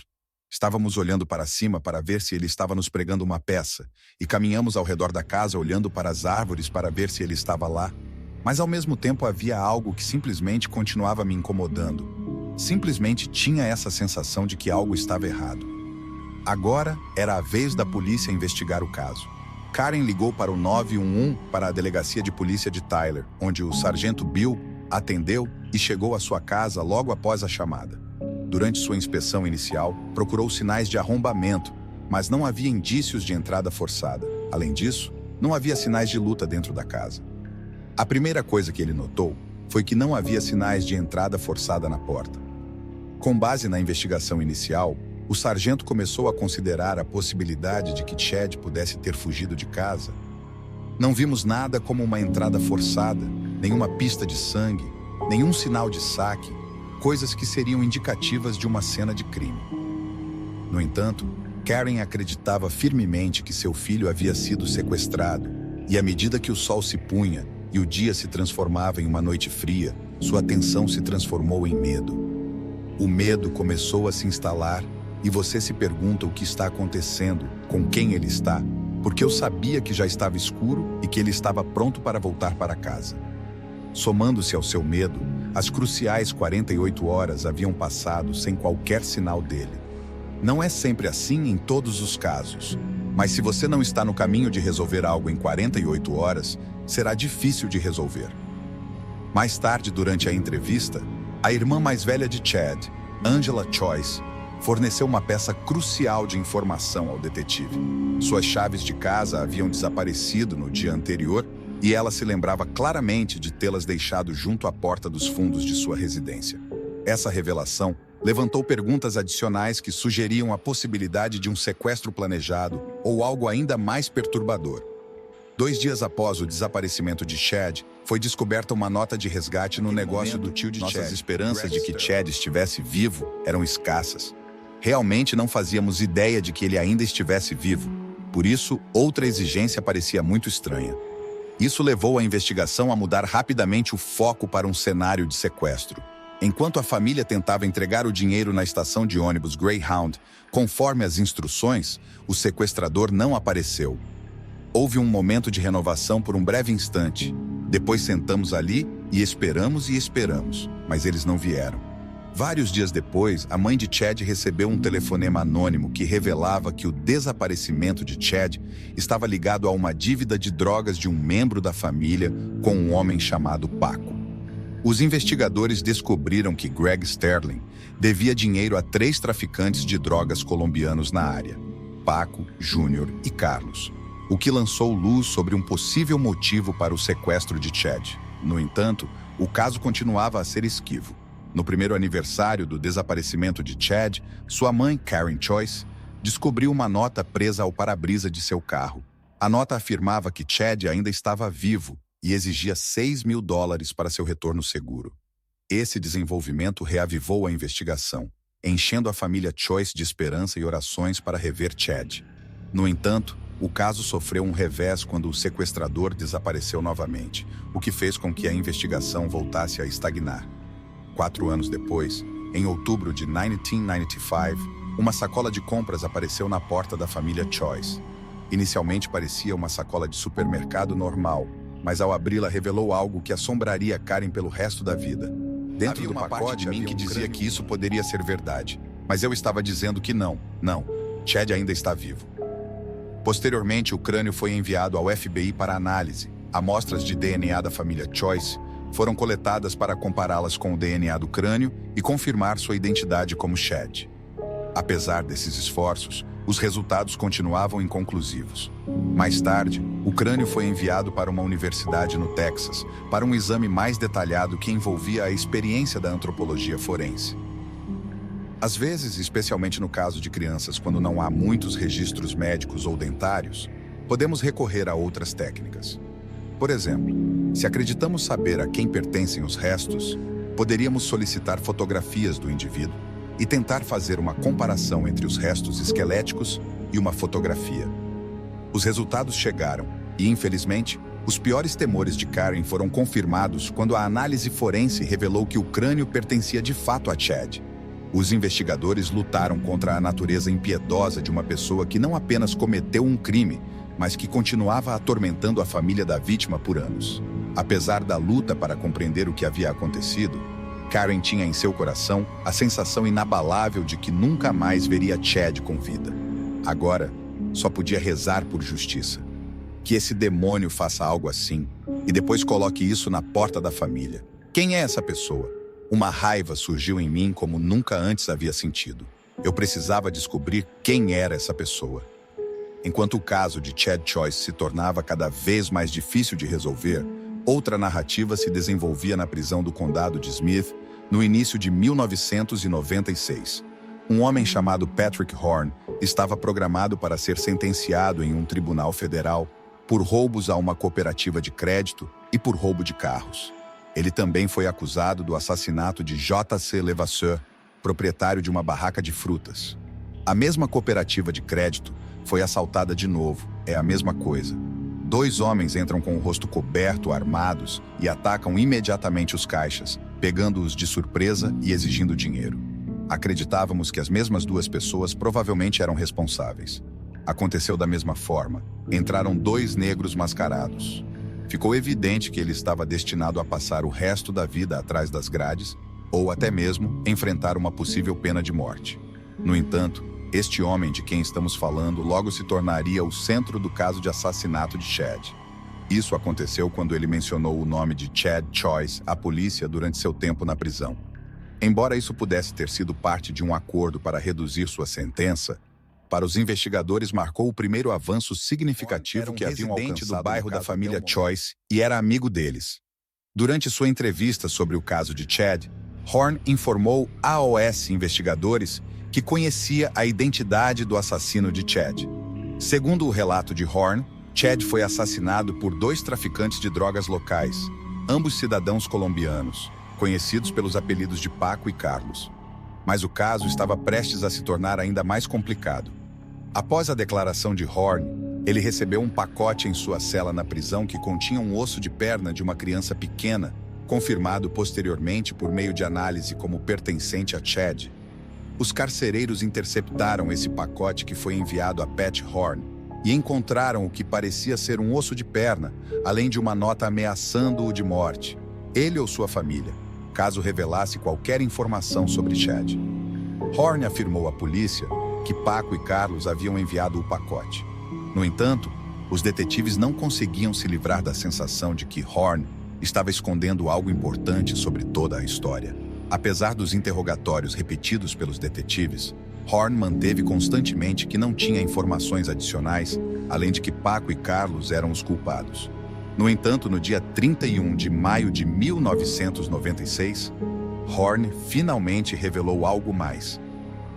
Estávamos olhando para cima para ver se ele estava nos pregando uma peça, e caminhamos ao redor da casa olhando para as árvores para ver se ele estava lá. Mas ao mesmo tempo havia algo que simplesmente continuava me incomodando. Simplesmente tinha essa sensação de que algo estava errado. Agora era a vez da polícia investigar o caso. Karen ligou para o 911 para a delegacia de polícia de Tyler, onde o sargento Bill atendeu e chegou à sua casa logo após a chamada. Durante sua inspeção inicial, procurou sinais de arrombamento, mas não havia indícios de entrada forçada. Além disso, não havia sinais de luta dentro da casa. A primeira coisa que ele notou foi que não havia sinais de entrada forçada na porta. Com base na investigação inicial, o sargento começou a considerar a possibilidade de que Chad pudesse ter fugido de casa. Não vimos nada como uma entrada forçada, nenhuma pista de sangue, nenhum sinal de saque, coisas que seriam indicativas de uma cena de crime. No entanto, Karen acreditava firmemente que seu filho havia sido sequestrado, e à medida que o sol se punha e o dia se transformava em uma noite fria, sua atenção se transformou em medo. O medo começou a se instalar e você se pergunta o que está acontecendo, com quem ele está, porque eu sabia que já estava escuro e que ele estava pronto para voltar para casa. Somando-se ao seu medo, As cruciais 48 horas haviam passado sem qualquer sinal dele. Não é sempre assim em todos os casos, mas se você não está no caminho de resolver algo em 48 horas, será difícil de resolver. Mais tarde, durante a entrevista, a irmã mais velha de Chad, Angela Choice, forneceu uma peça crucial de informação ao detetive. Suas chaves de casa haviam desaparecido no dia anterior e ela se lembrava claramente de tê-las deixado junto à porta dos fundos de sua residência. Essa revelação levantou perguntas adicionais que sugeriam a possibilidade de um sequestro planejado ou algo ainda mais perturbador. 2 dias após o desaparecimento de Chad, foi descoberta uma nota de resgate no negócio do tio de Chad. Nossas esperanças de que Chad estivesse vivo eram escassas. Realmente não fazíamos ideia de que ele ainda estivesse vivo. Por isso, outra exigência parecia muito estranha. Isso levou a investigação a mudar rapidamente o foco para um cenário de sequestro. Enquanto a família tentava entregar o dinheiro na estação de ônibus Greyhound, conforme as instruções, o sequestrador não apareceu. Houve um momento de renovação por um breve instante. Depois sentamos ali e esperamos, mas eles não vieram. Vários dias depois, a mãe de Chad recebeu um telefonema anônimo que revelava que o desaparecimento de Chad estava ligado a uma dívida de drogas de um membro da família com um homem chamado Paco. Os investigadores descobriram que Greg Sterling devia dinheiro a 3 traficantes de drogas colombianos na área, Paco, Júnior e Carlos, o que lançou luz sobre um possível motivo para o sequestro de Chad. No entanto, o caso continuava a ser esquivo. No primeiro aniversário do desaparecimento de Chad, sua mãe, Karen Choice, descobriu uma nota presa ao para-brisa de seu carro. A nota afirmava que Chad ainda estava vivo e exigia $6.000 para seu retorno seguro. Esse desenvolvimento reavivou a investigação, enchendo a família Choice de esperança e orações para rever Chad. No entanto, o caso sofreu um revés quando o sequestrador desapareceu novamente, o que fez com que a investigação voltasse a estagnar. 4 anos depois, em outubro de 1995, uma sacola de compras apareceu na porta da família Choice. Inicialmente parecia uma sacola de supermercado normal, mas ao abri-la revelou algo que assombraria Karen pelo resto da vida. Dentro do pacote havia um que dizia que isso poderia ser verdade, mas eu estava dizendo que não, Chad ainda está vivo. Posteriormente, o crânio foi enviado ao FBI para análise. Amostras de DNA da família Choice foram coletadas para compará-las com o DNA do crânio e confirmar sua identidade como Chad. Apesar desses esforços, os resultados continuavam inconclusivos. Mais tarde, o crânio foi enviado para uma universidade no Texas para um exame mais detalhado que envolvia a experiência da antropologia forense. Às vezes, especialmente no caso de crianças quando não há muitos registros médicos ou dentários, podemos recorrer a outras técnicas. Por exemplo, se acreditamos saber a quem pertencem os restos, poderíamos solicitar fotografias do indivíduo e tentar fazer uma comparação entre os restos esqueléticos e uma fotografia. Os resultados chegaram e, infelizmente, os piores temores de Karen foram confirmados quando a análise forense revelou que o crânio pertencia de fato a Chad. Os investigadores lutaram contra a natureza impiedosa de uma pessoa que não apenas cometeu um crime, mas que continuava atormentando a família da vítima por anos. Apesar da luta para compreender o que havia acontecido, Karen tinha em seu coração a sensação inabalável de que nunca mais veria Chad com vida. Agora, só podia rezar por justiça. Que esse demônio faça algo assim e depois coloque isso na porta da família. Quem é essa pessoa? Uma raiva surgiu em mim como nunca antes havia sentido. Eu precisava descobrir quem era essa pessoa. Enquanto o caso de Chad Choice se tornava cada vez mais difícil de resolver, outra narrativa se desenvolvia na prisão do condado de Smith no início de 1996. Um homem chamado Patrick Horn estava programado para ser sentenciado em um tribunal federal por roubos a uma cooperativa de crédito e por roubo de carros. Ele também foi acusado do assassinato de J.C. Levasseur, proprietário de uma barraca de frutas. A mesma cooperativa de crédito foi assaltada de novo, é a mesma coisa. 2 homens entram com o rosto coberto, armados, e atacam imediatamente os caixas, pegando-os de surpresa e exigindo dinheiro. Acreditávamos que as mesmas 2 pessoas provavelmente eram responsáveis. Aconteceu da mesma forma. Entraram 2 negros mascarados. ficou evidente que ele estava destinado a passar o resto da vida atrás das grades ou até mesmo enfrentar uma possível pena de morte. No entanto, este homem de quem estamos falando logo se tornaria o centro do caso de assassinato de Chad. Isso aconteceu quando ele mencionou o nome de Chad Choice à polícia durante seu tempo na prisão. Embora isso pudesse ter sido parte de um acordo para reduzir sua sentença, para os investigadores marcou o primeiro avanço significativo que haviam alcançado do bairro da família Choice e era amigo deles. Durante sua entrevista sobre o caso de Chad, Horn informou AOS investigadores que conhecia a identidade do assassino de Chad. Segundo o relato de Horn, Chad foi assassinado por 2 traficantes de drogas locais, ambos cidadãos colombianos, conhecidos pelos apelidos de Paco e Carlos. Mas o caso estava prestes a se tornar ainda mais complicado. Após a declaração de Horn, ele recebeu um pacote em sua cela na prisão que continha um osso de perna de uma criança pequena, confirmado posteriormente por meio de análise como pertencente a Chad. Os carcereiros interceptaram esse pacote que foi enviado a Pat Horn e encontraram o que parecia ser um osso de perna, além de uma nota ameaçando-o de morte, ele ou sua família, caso revelasse qualquer informação sobre Chad. Horn afirmou à polícia que Paco e Carlos haviam enviado o pacote. No entanto, os detetives não conseguiam se livrar da sensação de que Horn estava escondendo algo importante sobre toda a história. Apesar dos interrogatórios repetidos pelos detetives, Horn manteve constantemente que não tinha informações adicionais, além de que Paco e Carlos eram os culpados. No entanto, no dia 31 de maio de 1996, Horn finalmente revelou algo mais.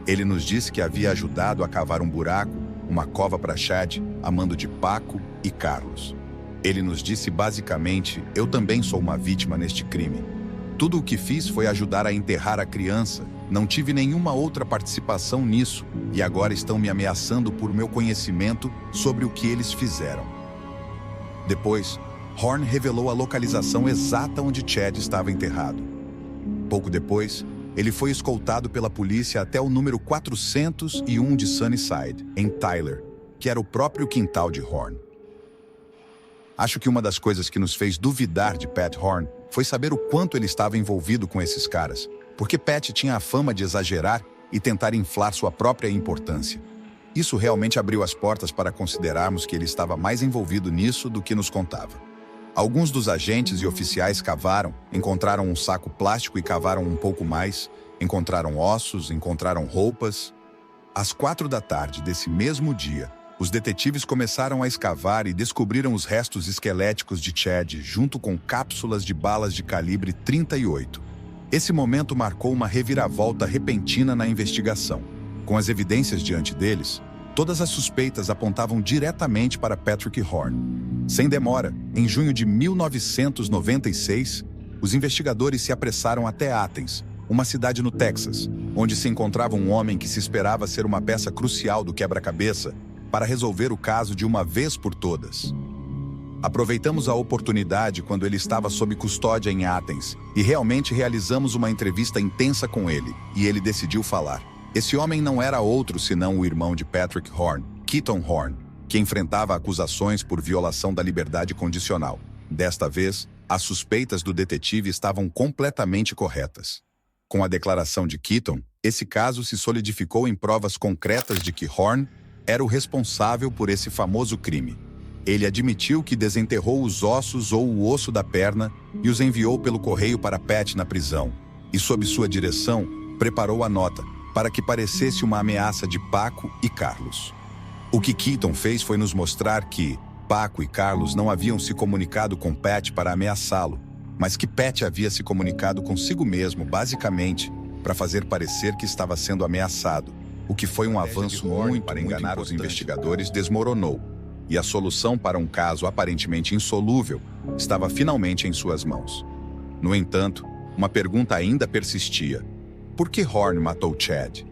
Ele nos disse que havia ajudado a cavar um buraco, uma cova para Chad, a mando de Paco e Carlos. Ele nos disse basicamente: eu também sou uma vítima neste crime. Tudo o que fiz foi ajudar a enterrar a criança, não tive nenhuma outra participação nisso, e agora estão me ameaçando por meu conhecimento sobre o que eles fizeram. Depois, Horn revelou a localização exata onde Chad estava enterrado. Pouco depois, ele foi escoltado pela polícia até o número 401 de Sunnyside, em Tyler, que era o próprio quintal de Horn. Acho que uma das coisas que nos fez duvidar de Pat Horn foi saber o quanto ele estava envolvido com esses caras, porque Pat tinha a fama de exagerar e tentar inflar sua própria importância. Isso realmente abriu as portas para considerarmos que ele estava mais envolvido nisso do que nos contava. Alguns dos agentes e oficiais cavaram, encontraram um saco plástico e cavaram um pouco mais, encontraram ossos, encontraram roupas. Às 4 da tarde desse mesmo dia, os detetives começaram a escavar e descobriram os restos esqueléticos de Chad junto com cápsulas de balas de calibre 38. Esse momento marcou uma reviravolta repentina na investigação. Com as evidências diante deles, todas as suspeitas apontavam diretamente para Patrick Horn. Sem demora, em junho de 1996, os investigadores se apressaram até Athens, uma cidade no Texas, onde se encontrava um homem que se esperava ser uma peça crucial do quebra-cabeça para resolver o caso de uma vez por todas. Aproveitamos a oportunidade quando ele estava sob custódia em Athens e realmente realizamos uma entrevista intensa com ele, e ele decidiu falar. Esse homem não era outro senão o irmão de Patrick Horn, Keaton Horn, que enfrentava acusações por violação da liberdade condicional. Desta vez, as suspeitas do detetive estavam completamente corretas. Com a declaração de Keaton, esse caso se solidificou em provas concretas de que Horn era o responsável por esse famoso crime. Ele admitiu que desenterrou os ossos ou o osso da perna e os enviou pelo correio para Pat na prisão, e sob sua direção, preparou a nota para que parecesse uma ameaça de Paco e Carlos. O que Keaton fez foi nos mostrar que Paco e Carlos não haviam se comunicado com Pat para ameaçá-lo, mas que Pat havia se comunicado consigo mesmo, basicamente, para fazer parecer que estava sendo ameaçado. O que foi um avanço muito para enganar os investigadores desmoronou, e a solução para um caso aparentemente insolúvel estava finalmente em suas mãos. No entanto, uma pergunta ainda persistia. Por que Horn matou Chad?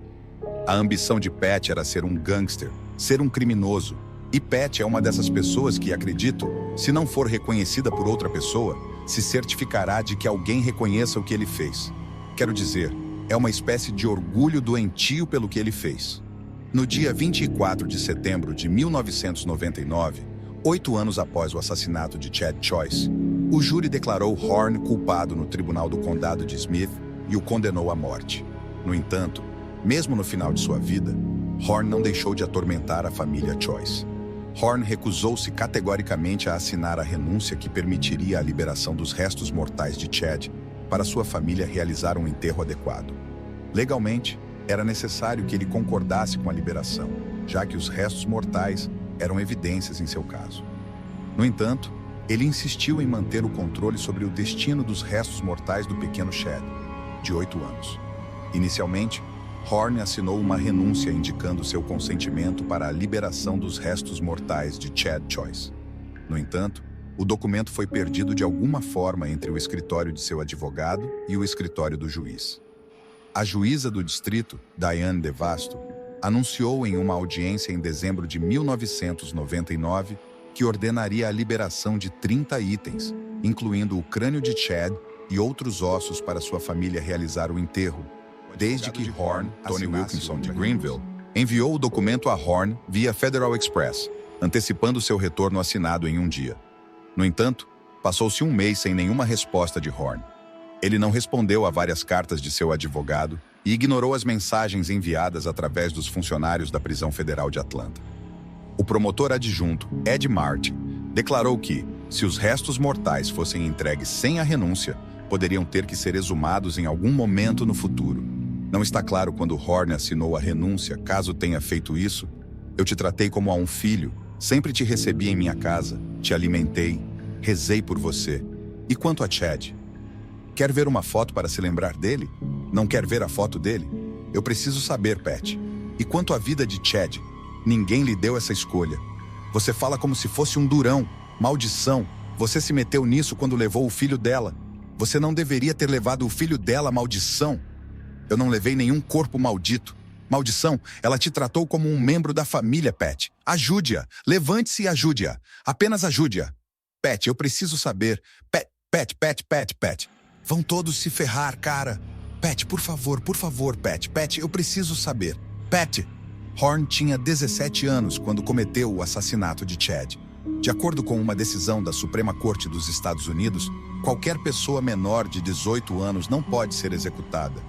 A ambição de Pat era ser um gangster, ser um criminoso, e Pat é uma dessas pessoas que, acredito, se não for reconhecida por outra pessoa, se certificará de que alguém reconheça o que ele fez. Quero dizer, é uma espécie de orgulho doentio pelo que ele fez. No dia 24 de setembro de 1999, 8 anos após o assassinato de Chad Choice, o júri declarou Horn culpado no Tribunal do Condado de Smith e o condenou à morte. No entanto, mesmo no final de sua vida, Horn não deixou de atormentar a família Choice. Horn recusou-se categoricamente a assinar a renúncia que permitiria a liberação dos restos mortais de Chad para sua família realizar um enterro adequado. Legalmente, era necessário que ele concordasse com a liberação, já que os restos mortais eram evidências em seu caso. No entanto, ele insistiu em manter o controle sobre o destino dos restos mortais do pequeno Chad, de 8 anos. Inicialmente, Horn assinou uma renúncia indicando seu consentimento para a liberação dos restos mortais de Chad Choice. No entanto, o documento foi perdido de alguma forma entre o escritório de seu advogado e o escritório do juiz. A juíza do distrito, Diane DeVasto, anunciou em uma audiência em dezembro de 1999 que ordenaria a liberação de 30 itens, incluindo o crânio de Chad e outros ossos para sua família realizar o enterro, desde que Horn, Tony Wilkinson de Greenville, enviou o documento a Horn via Federal Express, antecipando seu retorno assinado em um dia. No entanto, passou-se um mês sem nenhuma resposta de Horn. Ele não respondeu a várias cartas de seu advogado e ignorou as mensagens enviadas através dos funcionários da prisão federal de Atlanta. O promotor adjunto, Ed Martin, declarou que, se os restos mortais fossem entregues sem a renúncia, poderiam ter que ser exumados em algum momento no futuro. Não está claro quando Horn assinou a renúncia, caso tenha feito isso. Eu te tratei como a um filho, sempre te recebi em minha casa, te alimentei, rezei por você. E quanto a Chad? Quer ver uma foto para se lembrar dele? Não quer ver a foto dele? Eu preciso saber, Pat. E quanto à vida de Chad? Ninguém lhe deu essa escolha. Você fala como se fosse um durão. Maldição. Você se meteu nisso quando levou o filho dela. Você não deveria ter levado o filho dela, maldição. Eu não levei nenhum corpo maldito. Maldição, ela te tratou como um membro da família, Pat. Ajude-a. Levante-se e ajude-a. Apenas ajude-a. Pat, eu preciso saber. Pat. Vão todos se ferrar, cara. Pat, por favor, Pat. Pat, eu preciso saber. Pat. Horn tinha 17 anos quando cometeu o assassinato de Chad. De acordo com uma decisão da Suprema Corte dos Estados Unidos, qualquer pessoa menor de 18 anos não pode ser executada.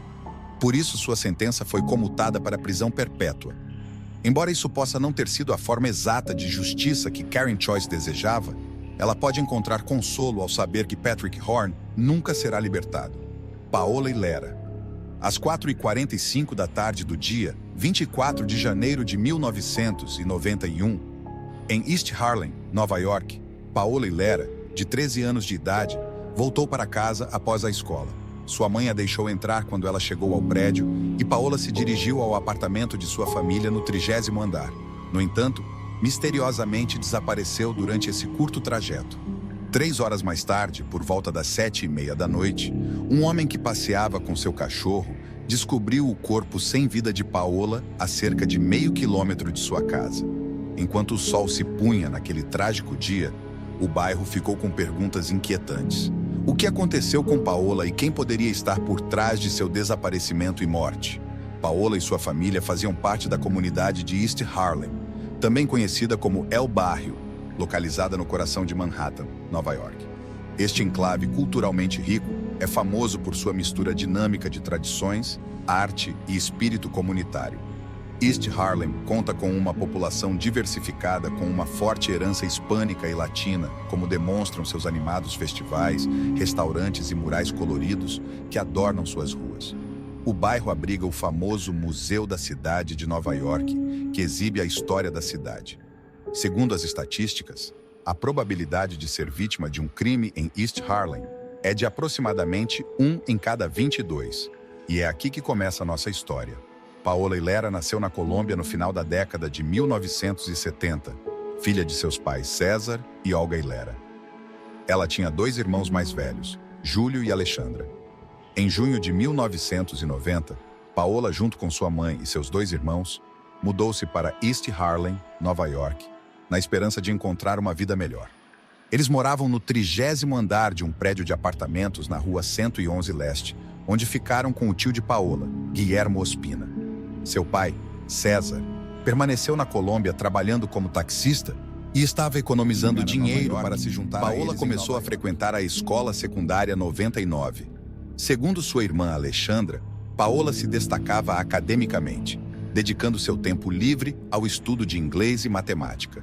Por isso, sua sentença foi comutada para prisão perpétua. Embora isso possa não ter sido a forma exata de justiça que Karen Choice desejava, ela pode encontrar consolo ao saber que Patrick Horn nunca será libertado. Paola e Lera. Às 4h45 da tarde do dia 24 de janeiro de 1991, em East Harlem, Nova York, Paola e Lera, de 13 anos de idade, voltou para casa após a escola. Sua mãe a deixou entrar quando ela chegou ao prédio e Paola se dirigiu ao apartamento de sua família no 30º andar. No entanto, misteriosamente desapareceu durante esse curto trajeto. 3 horas mais tarde, por volta das 7h30 da noite, um homem que passeava com seu cachorro descobriu o corpo sem vida de Paola a cerca de meio quilômetro de sua casa. Enquanto o sol se punha naquele trágico dia, o bairro ficou com perguntas inquietantes. O que aconteceu com Paola e quem poderia estar por trás de seu desaparecimento e morte? Paola e sua família faziam parte da comunidade de East Harlem, também conhecida como El Barrio, localizada no coração de Manhattan, Nova York. Este enclave culturalmente rico é famoso por sua mistura dinâmica de tradições, arte e espírito comunitário. East Harlem conta com uma população diversificada com uma forte herança hispânica e latina, como demonstram seus animados festivais, restaurantes e murais coloridos que adornam suas ruas. O bairro abriga o famoso Museu da Cidade de Nova York, que exibe a história da cidade. Segundo as estatísticas, a probabilidade de ser vítima de um crime em East Harlem é de aproximadamente 1 em cada 22. E é aqui que começa a nossa história. Paola Hilera nasceu na Colômbia no final da década de 1970, filha de seus pais César e Olga Hilera. Ela tinha 2 irmãos mais velhos, Júlio e Alexandra. Em junho de 1990, Paola, junto com sua mãe e seus 2 irmãos, mudou-se para East Harlem, Nova York, na esperança de encontrar uma vida melhor. Eles moravam no 30º andar de um prédio de apartamentos na rua 111 Leste, onde ficaram com o tio de Paola, Guilhermo Ospina. Seu pai, César, permaneceu na Colômbia trabalhando como taxista e estava economizando dinheiro para se juntar a eles. Paola começou a frequentar a escola secundária 99. Segundo sua irmã Alexandra, Paola se destacava academicamente, dedicando seu tempo livre ao estudo de inglês e matemática.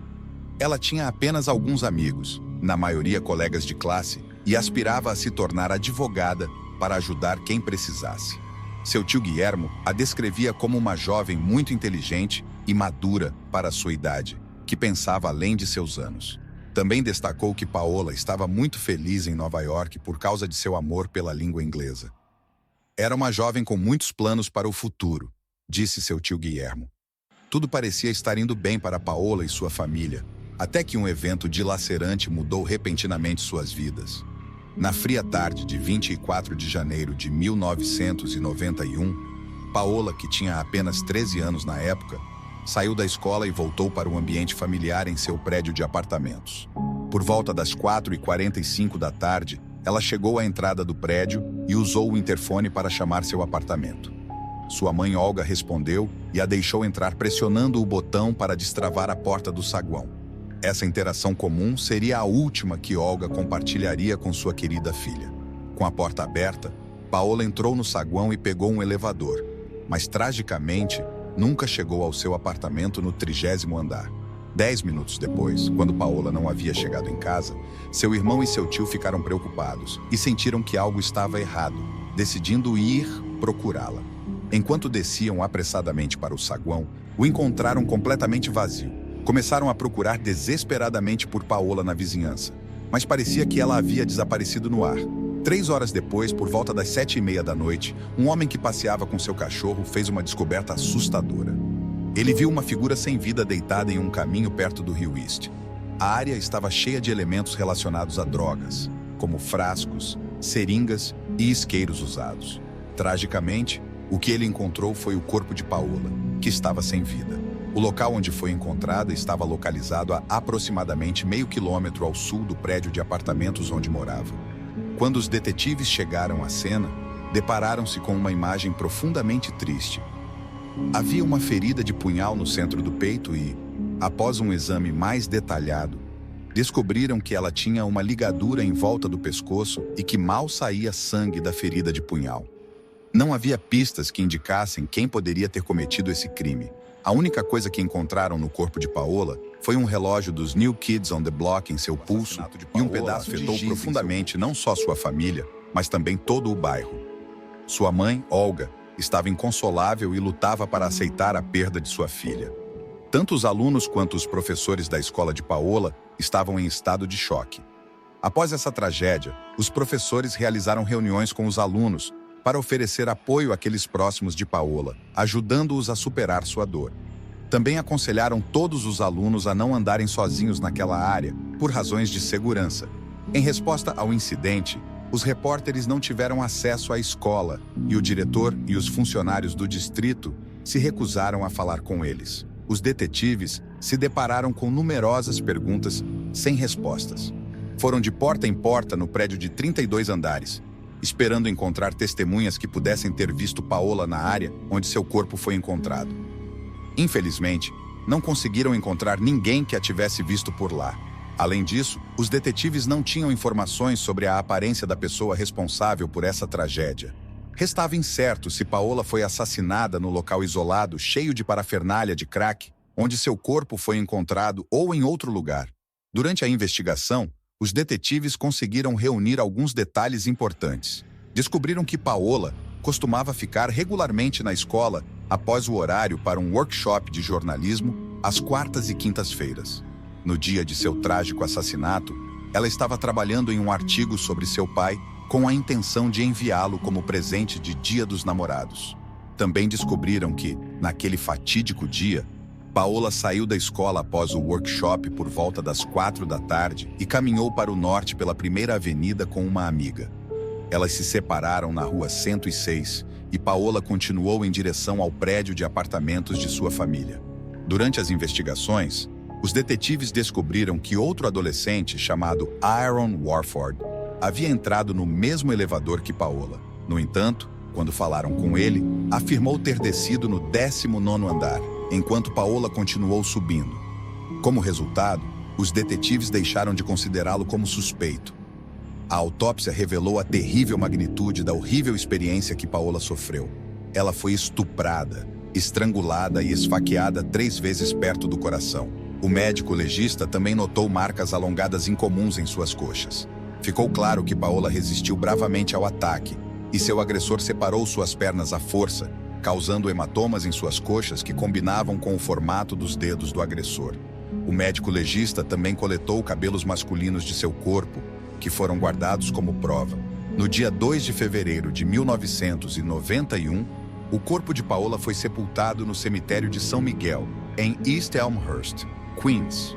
Ela tinha apenas alguns amigos, na maioria colegas de classe, e aspirava a se tornar advogada para ajudar quem precisasse. Seu tio Guilhermo a descrevia como uma jovem muito inteligente e madura para sua idade, que pensava além de seus anos. Também destacou que Paola estava muito feliz em Nova York por causa de seu amor pela língua inglesa. Era uma jovem com muitos planos para o futuro, disse seu tio Guilhermo. Tudo parecia estar indo bem para Paola e sua família, até que um evento dilacerante mudou repentinamente suas vidas. Na fria tarde de 24 de janeiro de 1991, Paola, que tinha apenas 13 anos na época, saiu da escola e voltou para o ambiente familiar em seu prédio de apartamentos. Por volta das 4h45 da tarde, ela chegou à entrada do prédio e usou o interfone para chamar seu apartamento. Sua mãe Olga respondeu e a deixou entrar pressionando o botão para destravar a porta do saguão. Essa interação comum seria a última que Olga compartilharia com sua querida filha. Com a porta aberta, Paola entrou no saguão e pegou um elevador, mas tragicamente nunca chegou ao seu apartamento no 30º andar. 10 minutos depois, quando Paola não havia chegado em casa, seu irmão e seu tio ficaram preocupados e sentiram que algo estava errado, decidindo ir procurá-la. Enquanto desciam apressadamente para o saguão, o encontraram completamente vazio. Começaram a procurar desesperadamente por Paola na vizinhança, mas parecia que ela havia desaparecido no ar. 3 horas depois, por volta das 7h30 da noite, um homem que passeava com seu cachorro fez uma descoberta assustadora. Ele viu uma figura sem vida deitada em um caminho perto do rio East. A área estava cheia de elementos relacionados a drogas, como frascos, seringas e isqueiros usados. Tragicamente, o que ele encontrou foi o corpo de Paola, que estava sem vida. O local onde foi encontrada estava localizado a aproximadamente meio quilômetro ao sul do prédio de apartamentos onde morava. Quando os detetives chegaram à cena, depararam-se com uma imagem profundamente triste. Havia uma ferida de punhal no centro do peito e, após um exame mais detalhado, descobriram que ela tinha uma ligadura em volta do pescoço e que mal saía sangue da ferida de punhal. Não havia pistas que indicassem quem poderia ter cometido esse crime. A única coisa que encontraram no corpo de Paola foi um relógio dos New Kids on the Block em seu pulso e um pedaço afetou profundamente não só sua família, mas também todo o bairro. Sua mãe, Olga, estava inconsolável e lutava para aceitar a perda de sua filha. Tanto os alunos quanto os professores da escola de Paola estavam em estado de choque. Após essa tragédia, os professores realizaram reuniões com os alunos para oferecer apoio àqueles próximos de Paola, ajudando-os a superar sua dor. Também aconselharam todos os alunos a não andarem sozinhos naquela área, por razões de segurança. Em resposta ao incidente, os repórteres não tiveram acesso à escola e o diretor e os funcionários do distrito se recusaram a falar com eles. Os detetives se depararam com numerosas perguntas sem respostas. Foram de porta em porta no prédio de 32 andares, esperando encontrar testemunhas que pudessem ter visto Paola na área onde seu corpo foi encontrado. Infelizmente, não conseguiram encontrar ninguém que a tivesse visto por lá. Além disso, os detetives não tinham informações sobre a aparência da pessoa responsável por essa tragédia. Restava incerto se Paola foi assassinada no local isolado, cheio de parafernália de crack, onde seu corpo foi encontrado ou em outro lugar. Durante a investigação, os detetives conseguiram reunir alguns detalhes importantes. Descobriram que Paola costumava ficar regularmente na escola após o horário para um workshop de jornalismo às quartas e quintas-feiras. No dia de seu trágico assassinato, ela estava trabalhando em um artigo sobre seu pai com a intenção de enviá-lo como presente de Dia dos Namorados. Também descobriram que, naquele fatídico dia, Paola saiu da escola após o workshop por volta das 4 da tarde e caminhou para o norte pela primeira avenida com uma amiga. Elas se separaram na rua 106 e Paola continuou em direção ao prédio de apartamentos de sua família. Durante as investigações, os detetives descobriram que outro adolescente chamado Aaron Warford havia entrado no mesmo elevador que Paola. No entanto, quando falaram com ele, afirmou ter descido no 19º andar, enquanto Paola continuou subindo. Como resultado, Os detetives deixaram de considerá-lo como suspeito. A autópsia revelou a terrível magnitude da horrível experiência que Paola sofreu. Ela foi estuprada, estrangulada e esfaqueada 3 vezes perto do coração. O médico legista também notou marcas alongadas incomuns em suas coxas. Ficou claro que Paola resistiu bravamente ao ataque e seu agressor separou suas pernas à força, causando hematomas em suas coxas que combinavam com o formato dos dedos do agressor. O médico legista também coletou cabelos masculinos de seu corpo, que foram guardados como prova. No dia 2 de fevereiro de 1991, o corpo de Paola foi sepultado no cemitério de São Miguel, em East Elmhurst, Queens.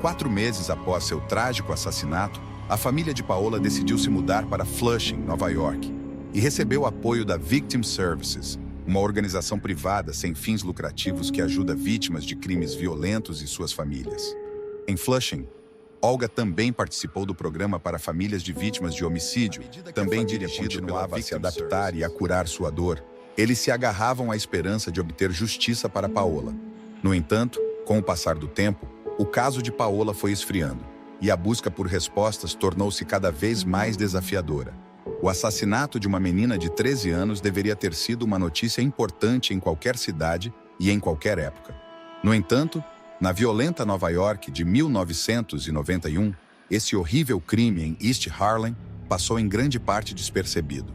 4 meses após seu trágico assassinato, a família de Paola decidiu se mudar para Flushing, Nova York, e recebeu apoio da Victim Services, uma organização privada sem fins lucrativos que ajuda vítimas de crimes violentos e suas famílias. Em Flushing, Olga também participou do programa para famílias de vítimas de homicídio, também dirigido continuava a se adaptar e a curar sua dor. Eles se agarravam à esperança de obter justiça para Paola. No entanto, com o passar do tempo, o caso de Paola foi esfriando, e a busca por respostas tornou-se cada vez mais desafiadora. O assassinato de uma menina de 13 anos deveria ter sido uma notícia importante em qualquer cidade e em qualquer época. No entanto, na violenta Nova York de 1991, esse horrível crime em East Harlem passou em grande parte despercebido.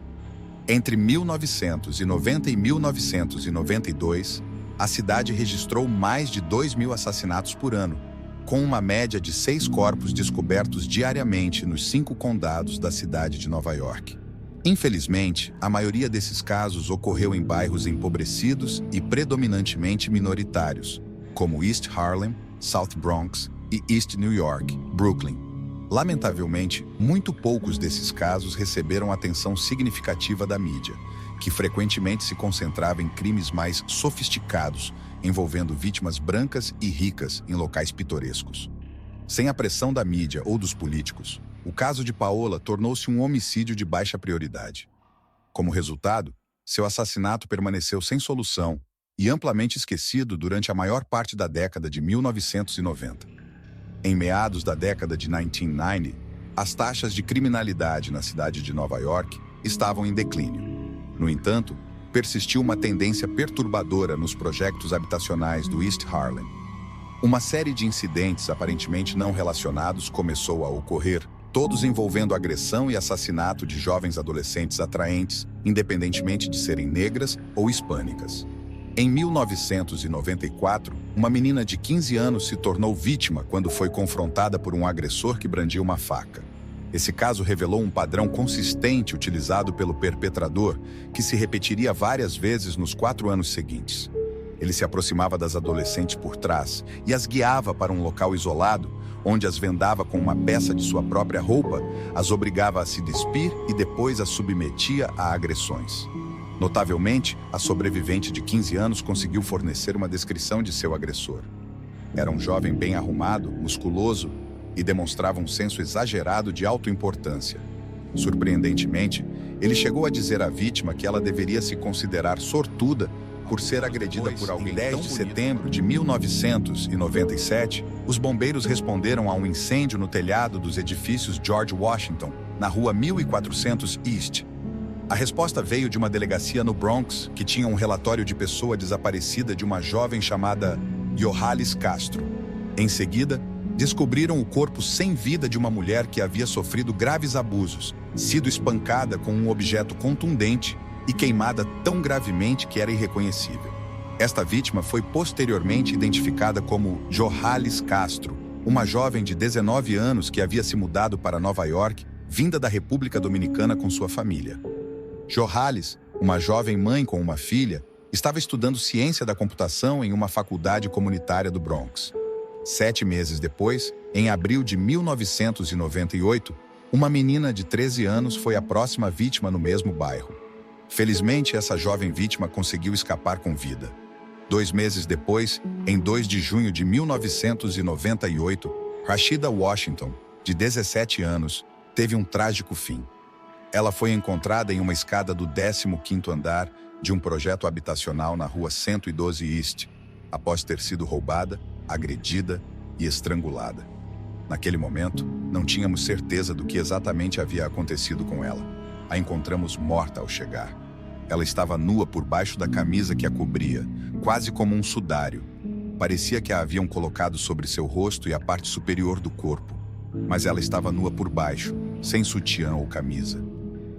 Entre 1990 e 1992, a cidade registrou mais de 2.000 assassinatos por ano, com uma média de 6 corpos descobertos diariamente nos 5 condados da cidade de Nova York. Infelizmente, a maioria desses casos ocorreu em bairros empobrecidos e predominantemente minoritários, como East Harlem, South Bronx e East New York, Brooklyn. Lamentavelmente, muito poucos desses casos receberam atenção significativa da mídia, que frequentemente se concentrava em crimes mais sofisticados, envolvendo vítimas brancas e ricas em locais pitorescos. Sem a pressão da mídia ou dos políticos, o caso de Paola tornou-se um homicídio de baixa prioridade. Como resultado, seu assassinato permaneceu sem solução e amplamente esquecido durante a maior parte da década de 1990. Em meados da década de 1990, as taxas de criminalidade na cidade de Nova York estavam em declínio. No entanto, persistiu uma tendência perturbadora nos projetos habitacionais do East Harlem. Uma série de incidentes aparentemente não relacionados começou a ocorrer, todos envolvendo agressão e assassinato de jovens adolescentes atraentes, independentemente de serem negras ou hispânicas. Em 1994, uma menina de 15 anos se tornou vítima quando foi confrontada por um agressor que brandia uma faca. Esse caso revelou um padrão consistente utilizado pelo perpetrador, que se repetiria várias vezes nos 4 anos seguintes. Ele se aproximava das adolescentes por trás e as guiava para um local isolado, onde as vendava com uma peça de sua própria roupa, as obrigava a se despir e depois as submetia a agressões. Notavelmente, a sobrevivente de 15 anos conseguiu fornecer uma descrição de seu agressor. Era um jovem bem arrumado, musculoso e demonstrava um senso exagerado de autoimportância. Surpreendentemente, ele chegou a dizer à vítima que ela deveria se considerar sortuda por ser agredida por alguém. Em 10 de setembro de 1997, os bombeiros responderam a um incêndio no telhado dos edifícios George Washington, na rua 1400 East. A resposta veio de uma delegacia no Bronx, que tinha um relatório de pessoa desaparecida de uma jovem chamada Yohalis Castro. Em seguida, descobriram o corpo sem vida de uma mulher que havia sofrido graves abusos, sido espancada com um objeto contundente e queimada tão gravemente que era irreconhecível. Esta vítima foi posteriormente identificada como Yohalis Castro, uma jovem de 19 anos que havia se mudado para Nova York, vinda da República Dominicana com sua família. Yohalis, uma jovem mãe com uma filha, estava estudando ciência da computação em uma faculdade comunitária do Bronx. 7 meses depois, em abril de 1998, uma menina de 13 anos foi a próxima vítima no mesmo bairro. Felizmente, essa jovem vítima conseguiu escapar com vida. 2 meses depois, em 2 de junho de 1998, Rashida Washington, de 17 anos, teve um trágico fim. Ela foi encontrada em uma escada do 15º andar de um projeto habitacional na rua 112 East, após ter sido roubada, agredida e estrangulada. Naquele momento, não tínhamos certeza do que exatamente havia acontecido com ela. A encontramos morta ao chegar. Ela estava nua por baixo da camisa que a cobria, quase como um sudário. Parecia que a haviam colocado sobre seu rosto e a parte superior do corpo. Mas ela estava nua por baixo, sem sutiã ou camisa.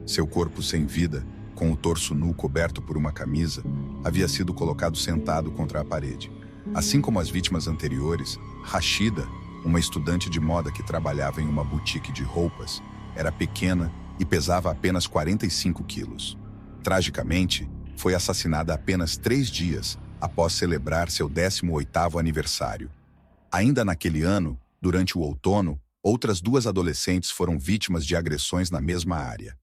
Seu corpo sem vida, com o torso nu coberto por uma camisa, havia sido colocado sentado contra a parede. Assim como as vítimas anteriores, Rashida, uma estudante de moda que trabalhava em uma boutique de roupas, era pequena e pesava apenas 45 quilos. Tragicamente, foi assassinada apenas 3 dias após celebrar seu 18º aniversário. Ainda naquele ano, durante o outono, outras 2 adolescentes foram vítimas de agressões na mesma área.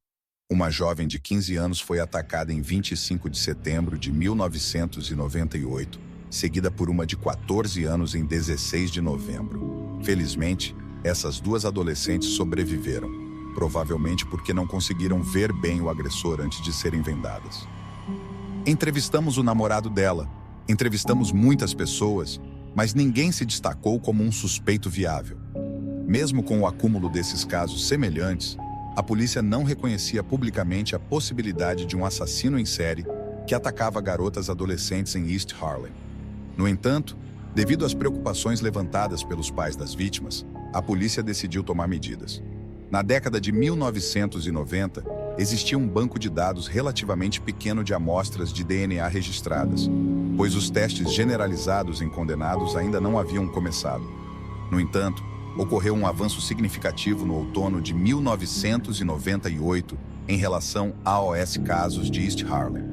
Uma jovem de 15 anos foi atacada em 25 de setembro de 1998, seguida por uma de 14 anos em 16 de novembro. Felizmente, essas 2 adolescentes sobreviveram, provavelmente porque não conseguiram ver bem o agressor antes de serem vendadas. Entrevistamos o namorado dela, entrevistamos muitas pessoas, mas ninguém se destacou como um suspeito viável. Mesmo com o acúmulo desses casos semelhantes, a polícia não reconhecia publicamente a possibilidade de um assassino em série que atacava garotas adolescentes em East Harlem. No entanto, devido às preocupações levantadas pelos pais das vítimas, a polícia decidiu tomar medidas. Na década de 1990, existia um banco de dados relativamente pequeno de amostras de DNA registradas, pois os testes generalizados em condenados ainda não haviam começado. No entanto, ocorreu um avanço significativo no outono de 1998 em relação aos casos de East Harlem.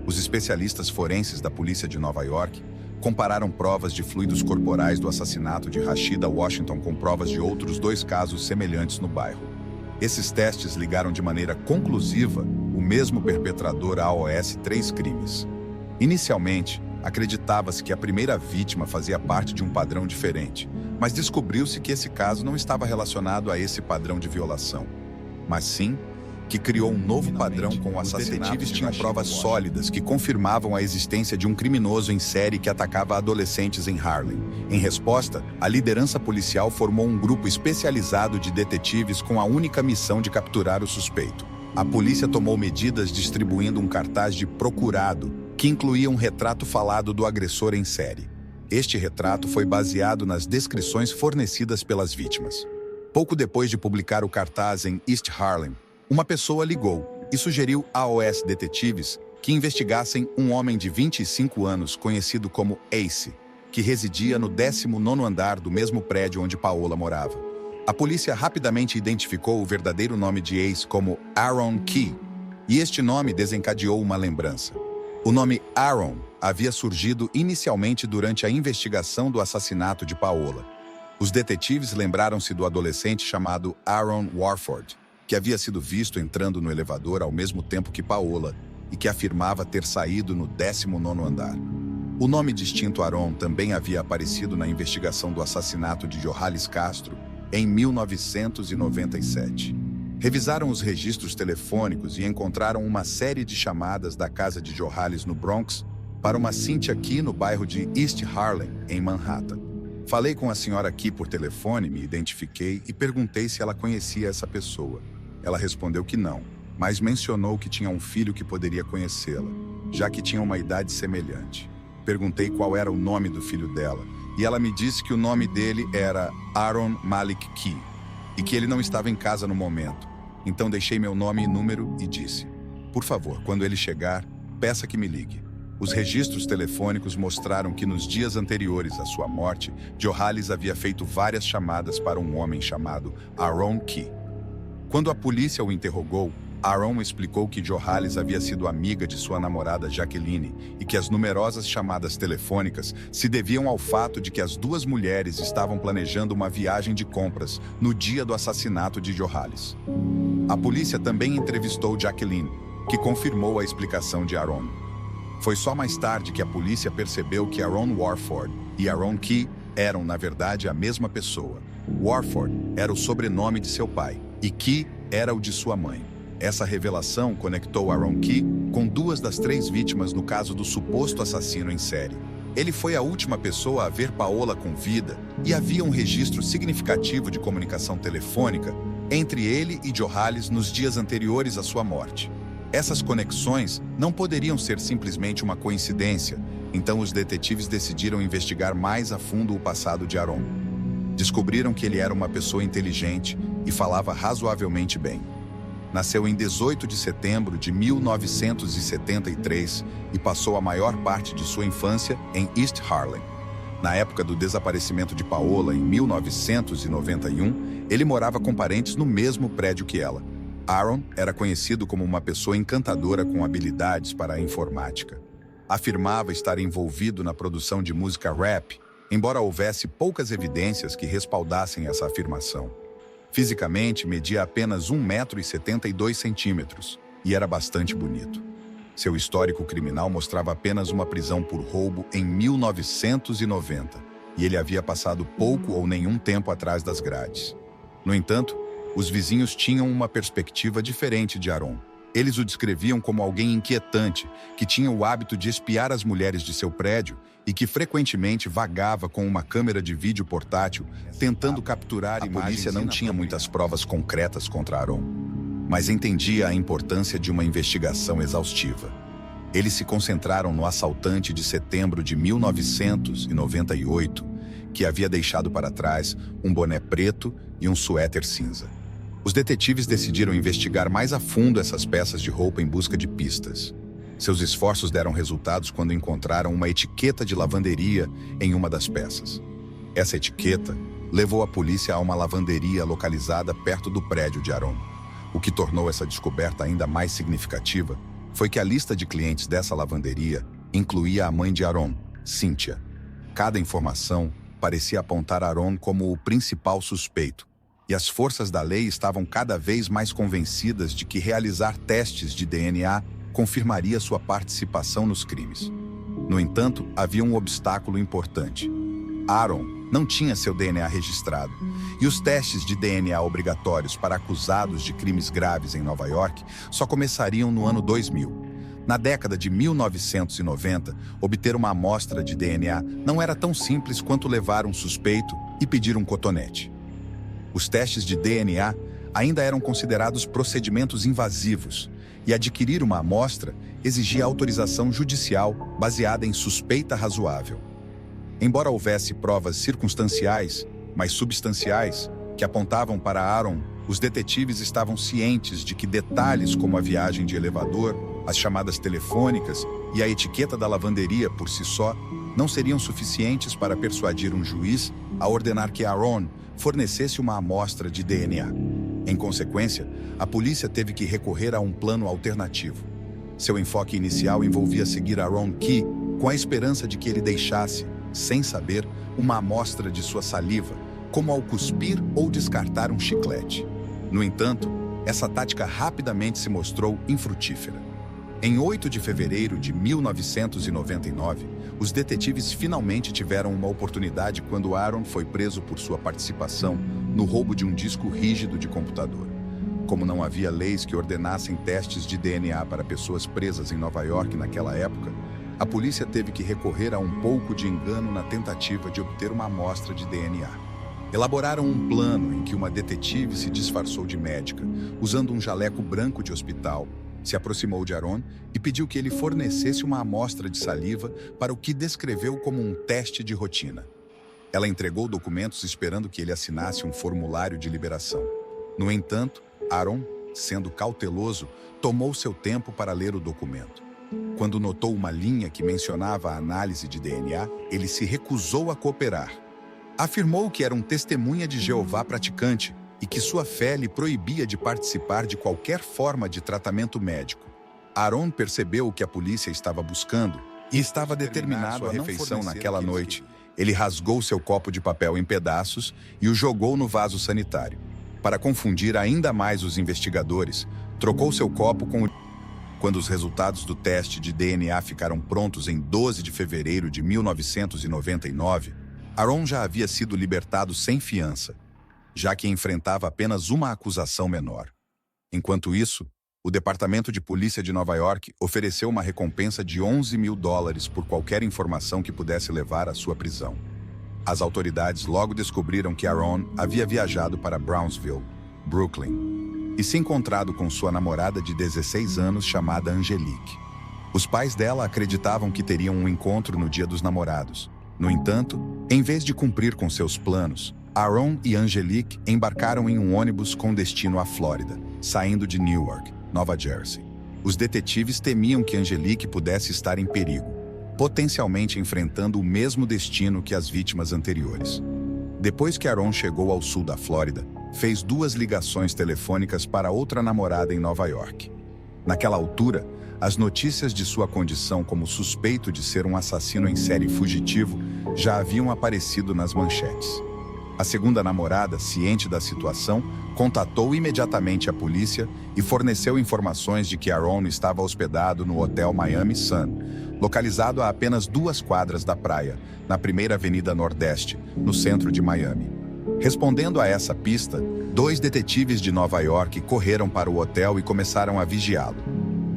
Os especialistas forenses da polícia de Nova York compararam provas de fluidos corporais do assassinato de Rashida Washington com provas de outros 2 casos semelhantes no bairro. Esses testes ligaram de maneira conclusiva o mesmo perpetrador aos 3 crimes. Inicialmente, acreditava-se que a primeira vítima fazia parte de um padrão diferente, mas descobriu-se que esse caso não estava relacionado a esse padrão de violação, mas sim que criou um novo padrão com os detetives tinham provas sólidas que confirmavam a existência de um criminoso em série que atacava adolescentes em Harlem. Em resposta, a liderança policial formou um grupo especializado de detetives com a única missão de capturar o suspeito. A polícia tomou medidas distribuindo um cartaz de procurado que incluía um retrato falado do agressor em série. Este retrato foi baseado nas descrições fornecidas pelas vítimas. Pouco depois de publicar o cartaz em East Harlem, uma pessoa ligou e sugeriu aos detetives que investigassem um homem de 25 anos conhecido como Ace, que residia no 19º andar do mesmo prédio onde Paola morava. A polícia rapidamente identificou o verdadeiro nome de Ace como Aaron Key, e este nome desencadeou uma lembrança. O nome Aaron havia surgido inicialmente durante a investigação do assassinato de Paola. Os detetives lembraram-se do adolescente chamado Aaron Warford, que havia sido visto entrando no elevador ao mesmo tempo que Paola e que afirmava ter saído no 19º andar. O nome distinto Aaron também havia aparecido na investigação do assassinato de Johannes Castro em 1997. Revisaram os registros telefônicos e encontraram uma série de chamadas da casa de Johannes no Bronx para uma Cynthia Key no bairro de East Harlem, em Manhattan. Falei com a senhora Key por telefone, me identifiquei e perguntei se ela conhecia essa pessoa. Ela respondeu que não, mas mencionou que tinha um filho que poderia conhecê-la, já que tinha uma idade semelhante. Perguntei qual era o nome do filho dela, e ela me disse que o nome dele era Aaron Malik Key, e que ele não estava em casa no momento. Então deixei meu nome e número e disse: por favor, quando ele chegar, peça que me ligue. Os registros telefônicos mostraram que nos dias anteriores à sua morte, Johannes havia feito várias chamadas para um homem chamado Aaron Key. Quando a polícia o interrogou, Aaron explicou que Johannes havia sido amiga de sua namorada Jacqueline e que as numerosas chamadas telefônicas se deviam ao fato de que as 2 mulheres estavam planejando uma viagem de compras no dia do assassinato de Johannes. A polícia também entrevistou Jacqueline, que confirmou a explicação de Aaron. Foi só mais tarde que a polícia percebeu que Aaron Warford e Aaron Key eram, na verdade, a mesma pessoa. Warford era o sobrenome de seu pai e Key era o de sua mãe. Essa revelação conectou Aaron Key com 2 das 3 vítimas no caso do suposto assassino em série. Ele foi a última pessoa a ver Paola com vida e havia um registro significativo de comunicação telefônica entre ele e Johannes nos dias anteriores à sua morte. Essas conexões não poderiam ser simplesmente uma coincidência, então os detetives decidiram investigar mais a fundo o passado de Aaron. Descobriram que ele era uma pessoa inteligente e falava razoavelmente bem. Nasceu em 18 de setembro de 1973 e passou a maior parte de sua infância em East Harlem. Na época do desaparecimento de Paola, em 1991, ele morava com parentes no mesmo prédio que ela. Aaron era conhecido como uma pessoa encantadora com habilidades para a informática. Afirmava estar envolvido na produção de música rap, embora houvesse poucas evidências que respaldassem essa afirmação. Fisicamente, media apenas 1,72 m e era bastante bonito. Seu histórico criminal mostrava apenas uma prisão por roubo em 1990, e ele havia passado pouco ou nenhum tempo atrás das grades. No entanto, os vizinhos tinham uma perspectiva diferente de Aaron. Eles o descreviam como alguém inquietante, que tinha o hábito de espiar as mulheres de seu prédio e que frequentemente vagava com uma câmera de vídeo portátil, tentando capturar imagens. A polícia não tinha muitas provas concretas contra Aaron, mas entendia a importância de uma investigação exaustiva. Eles se concentraram no assaltante de setembro de 1998, que havia deixado para trás um boné preto e um suéter cinza. Os detetives decidiram investigar mais a fundo essas peças de roupa em busca de pistas. Seus esforços deram resultados quando encontraram uma etiqueta de lavanderia em uma das peças. Essa etiqueta levou a polícia a uma lavanderia localizada perto do prédio de Aaron. O que tornou essa descoberta ainda mais significativa foi que a lista de clientes dessa lavanderia incluía a mãe de Aaron, Cynthia. Cada informação parecia apontar Aaron como o principal suspeito, e as forças da lei estavam cada vez mais convencidas de que realizar testes de DNA confirmaria sua participação nos crimes. No entanto, havia um obstáculo importante. Aaron não tinha seu DNA registrado, e os testes de DNA obrigatórios para acusados de crimes graves em Nova York só começariam no ano 2000. Na década de 1990, obter uma amostra de DNA não era tão simples quanto levar um suspeito e pedir um cotonete. Os testes de DNA ainda eram considerados procedimentos invasivos, e adquirir uma amostra exigia autorização judicial baseada em suspeita razoável. Embora houvesse provas circunstanciais, mas substanciais, que apontavam para Aaron, os detetives estavam cientes de que detalhes como a viagem de elevador, as chamadas telefônicas e a etiqueta da lavanderia por si só não seriam suficientes para persuadir um juiz a ordenar que Aaron fornecesse uma amostra de DNA. Em consequência, a polícia teve que recorrer a um plano alternativo. Seu enfoque inicial envolvia seguir Aaron Key com a esperança de que ele deixasse, sem saber, uma amostra de sua saliva, como ao cuspir ou descartar um chiclete. No entanto, essa tática rapidamente se mostrou infrutífera. Em 8 de fevereiro de 1999, os detetives finalmente tiveram uma oportunidade quando Aaron foi preso por sua participação no roubo de um disco rígido de computador. Como não havia leis que ordenassem testes de DNA para pessoas presas em Nova York naquela época, a polícia teve que recorrer a um pouco de engano na tentativa de obter uma amostra de DNA. Elaboraram um plano em que uma detetive se disfarçou de médica, usando um jaleco branco de hospital, se aproximou de Aaron e pediu que ele fornecesse uma amostra de saliva para o que descreveu como um teste de rotina. Ela entregou documentos esperando que ele assinasse um formulário de liberação. No entanto, Aaron, sendo cauteloso, tomou seu tempo para ler o documento. Quando notou uma linha que mencionava a análise de DNA, ele se recusou a cooperar. Afirmou que era um testemunha de Jeová praticante e que sua fé lhe proibia de participar de qualquer forma de tratamento médico. Aaron percebeu o que a polícia estava buscando e estava determinado a refeição naquela noite. Ele rasgou seu copo de papel em pedaços e o jogou no vaso sanitário. Para confundir ainda mais os investigadores, trocou seu copo com o... Quando os resultados do teste de DNA ficaram prontos em 12 de fevereiro de 1999, Aaron já havia sido libertado sem fiança, já que enfrentava apenas uma acusação menor. Enquanto isso, O Departamento de Polícia de Nova York ofereceu uma recompensa de $11 mil por qualquer informação que pudesse levar à sua prisão. As autoridades logo descobriram que Aaron havia viajado para Brownsville, Brooklyn, e se encontrado com sua namorada de 16 anos chamada Angelique. Os pais dela acreditavam que teriam um encontro no Dia dos Namorados. No entanto, em vez de cumprir com seus planos, Aaron e Angelique embarcaram em um ônibus com destino à Flórida, saindo de Newark, Nova Jersey. Os detetives temiam que Angelique pudesse estar em perigo, potencialmente enfrentando o mesmo destino que as vítimas anteriores. Depois que Aaron chegou ao sul da Flórida, fez 2 ligações telefônicas para outra namorada em Nova York. Naquela altura, as notícias de sua condição como suspeito de ser um assassino em série fugitivo já haviam aparecido nas manchetes. A segunda namorada, ciente da situação, contatou imediatamente a polícia e forneceu informações de que Aaron estava hospedado no Hotel Miami Sun, localizado a apenas 2 quadras da praia, na 1ª Avenida Nordeste, no centro de Miami. Respondendo a essa pista, 2 detetives de Nova York correram para o hotel e começaram a vigiá-lo.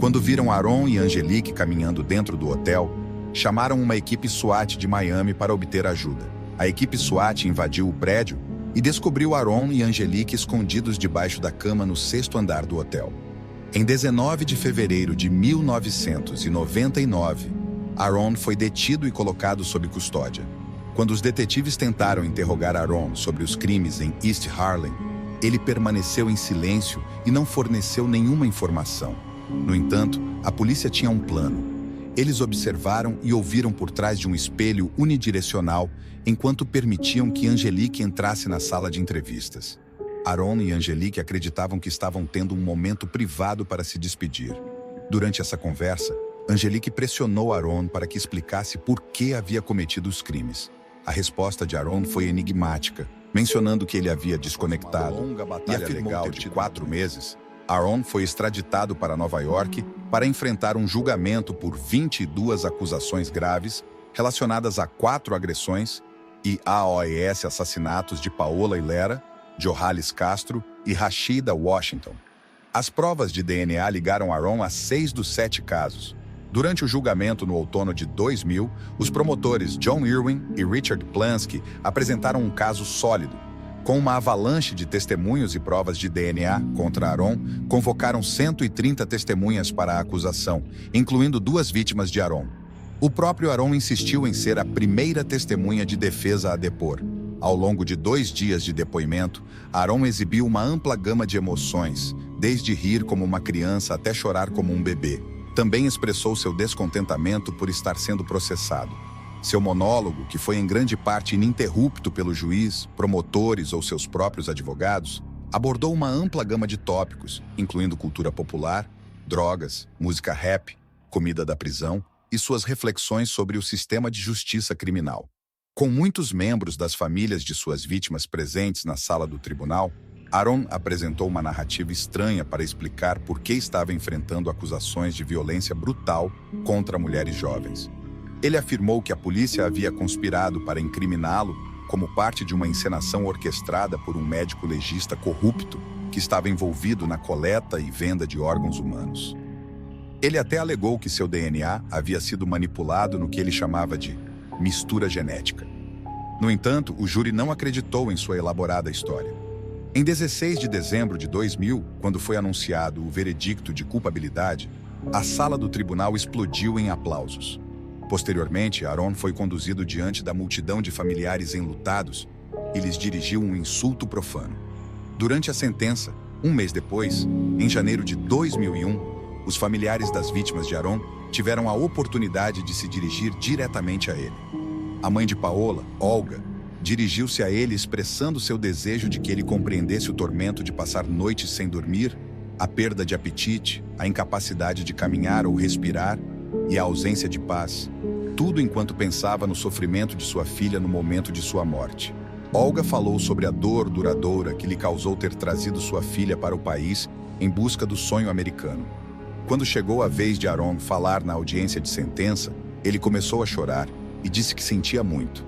Quando viram Aaron e Angelique caminhando dentro do hotel, chamaram uma equipe SWAT de Miami para obter ajuda. A equipe SWAT invadiu o prédio e descobriu Aaron e Angelique escondidos debaixo da cama no 6º andar do hotel. Em 19 de fevereiro de 1999, Aaron foi detido e colocado sob custódia. Quando os detetives tentaram interrogar Aaron sobre os crimes em East Harlem, ele permaneceu em silêncio e não forneceu nenhuma informação. No entanto, a polícia tinha um plano. Eles observaram e ouviram por trás de um espelho unidirecional enquanto permitiam que Angelique entrasse na sala de entrevistas. Aaron e Angelique acreditavam que estavam tendo um momento privado para se despedir. Durante essa conversa, Angelique pressionou Aaron para que explicasse por que havia cometido os crimes. A resposta de Aaron foi enigmática, mencionando que ele havia desconectado e afirmou ter de 4 meses. Aaron foi extraditado para Nova York para enfrentar um julgamento por 22 acusações graves relacionadas a 4 agressões e AOS assassinatos de Paola Hilera, Johalis Castro e Rashida Washington. As provas de DNA ligaram Aaron a 6 dos 7 casos. Durante o julgamento no outono de 2000, os promotores John Irwin e Richard Plansky apresentaram um caso sólido. Com uma avalanche de testemunhos e provas de DNA contra Aaron, convocaram 130 testemunhas para a acusação, incluindo 2 vítimas de Aaron. O próprio Aaron insistiu em ser a primeira testemunha de defesa a depor. Ao longo de 2 dias de depoimento, Aaron exibiu uma ampla gama de emoções, desde rir como uma criança até chorar como um bebê. Também expressou seu descontentamento por estar sendo processado. Seu monólogo, que foi em grande parte ininterrupto pelo juiz, promotores ou seus próprios advogados, abordou uma ampla gama de tópicos, incluindo cultura popular, drogas, música rap, comida da prisão e suas reflexões sobre o sistema de justiça criminal. Com muitos membros das famílias de suas vítimas presentes na sala do tribunal, Aaron apresentou uma narrativa estranha para explicar por que estava enfrentando acusações de violência brutal contra mulheres jovens. Ele afirmou que a polícia havia conspirado para incriminá-lo como parte de uma encenação orquestrada por um médico legista corrupto que estava envolvido na coleta e venda de órgãos humanos. Ele até alegou que seu DNA havia sido manipulado no que ele chamava de mistura genética. No entanto, o júri não acreditou em sua elaborada história. Em 16 de dezembro de 2000, quando foi anunciado o veredicto de culpabilidade, a sala do tribunal explodiu em aplausos. Posteriormente, Aaron foi conduzido diante da multidão de familiares enlutados e lhes dirigiu um insulto profano. Durante a sentença, um mês depois, em janeiro de 2001, os familiares das vítimas de Aaron tiveram a oportunidade de se dirigir diretamente a ele. A mãe de Paola, Olga, dirigiu-se a ele expressando seu desejo de que ele compreendesse o tormento de passar noites sem dormir, a perda de apetite, a incapacidade de caminhar ou respirar e a ausência de paz, tudo enquanto pensava no sofrimento de sua filha no momento de sua morte. Olga falou sobre a dor duradoura que lhe causou ter trazido sua filha para o país em busca do sonho americano. Quando chegou a vez de Aaron falar na audiência de sentença, ele começou a chorar e disse que sentia muito.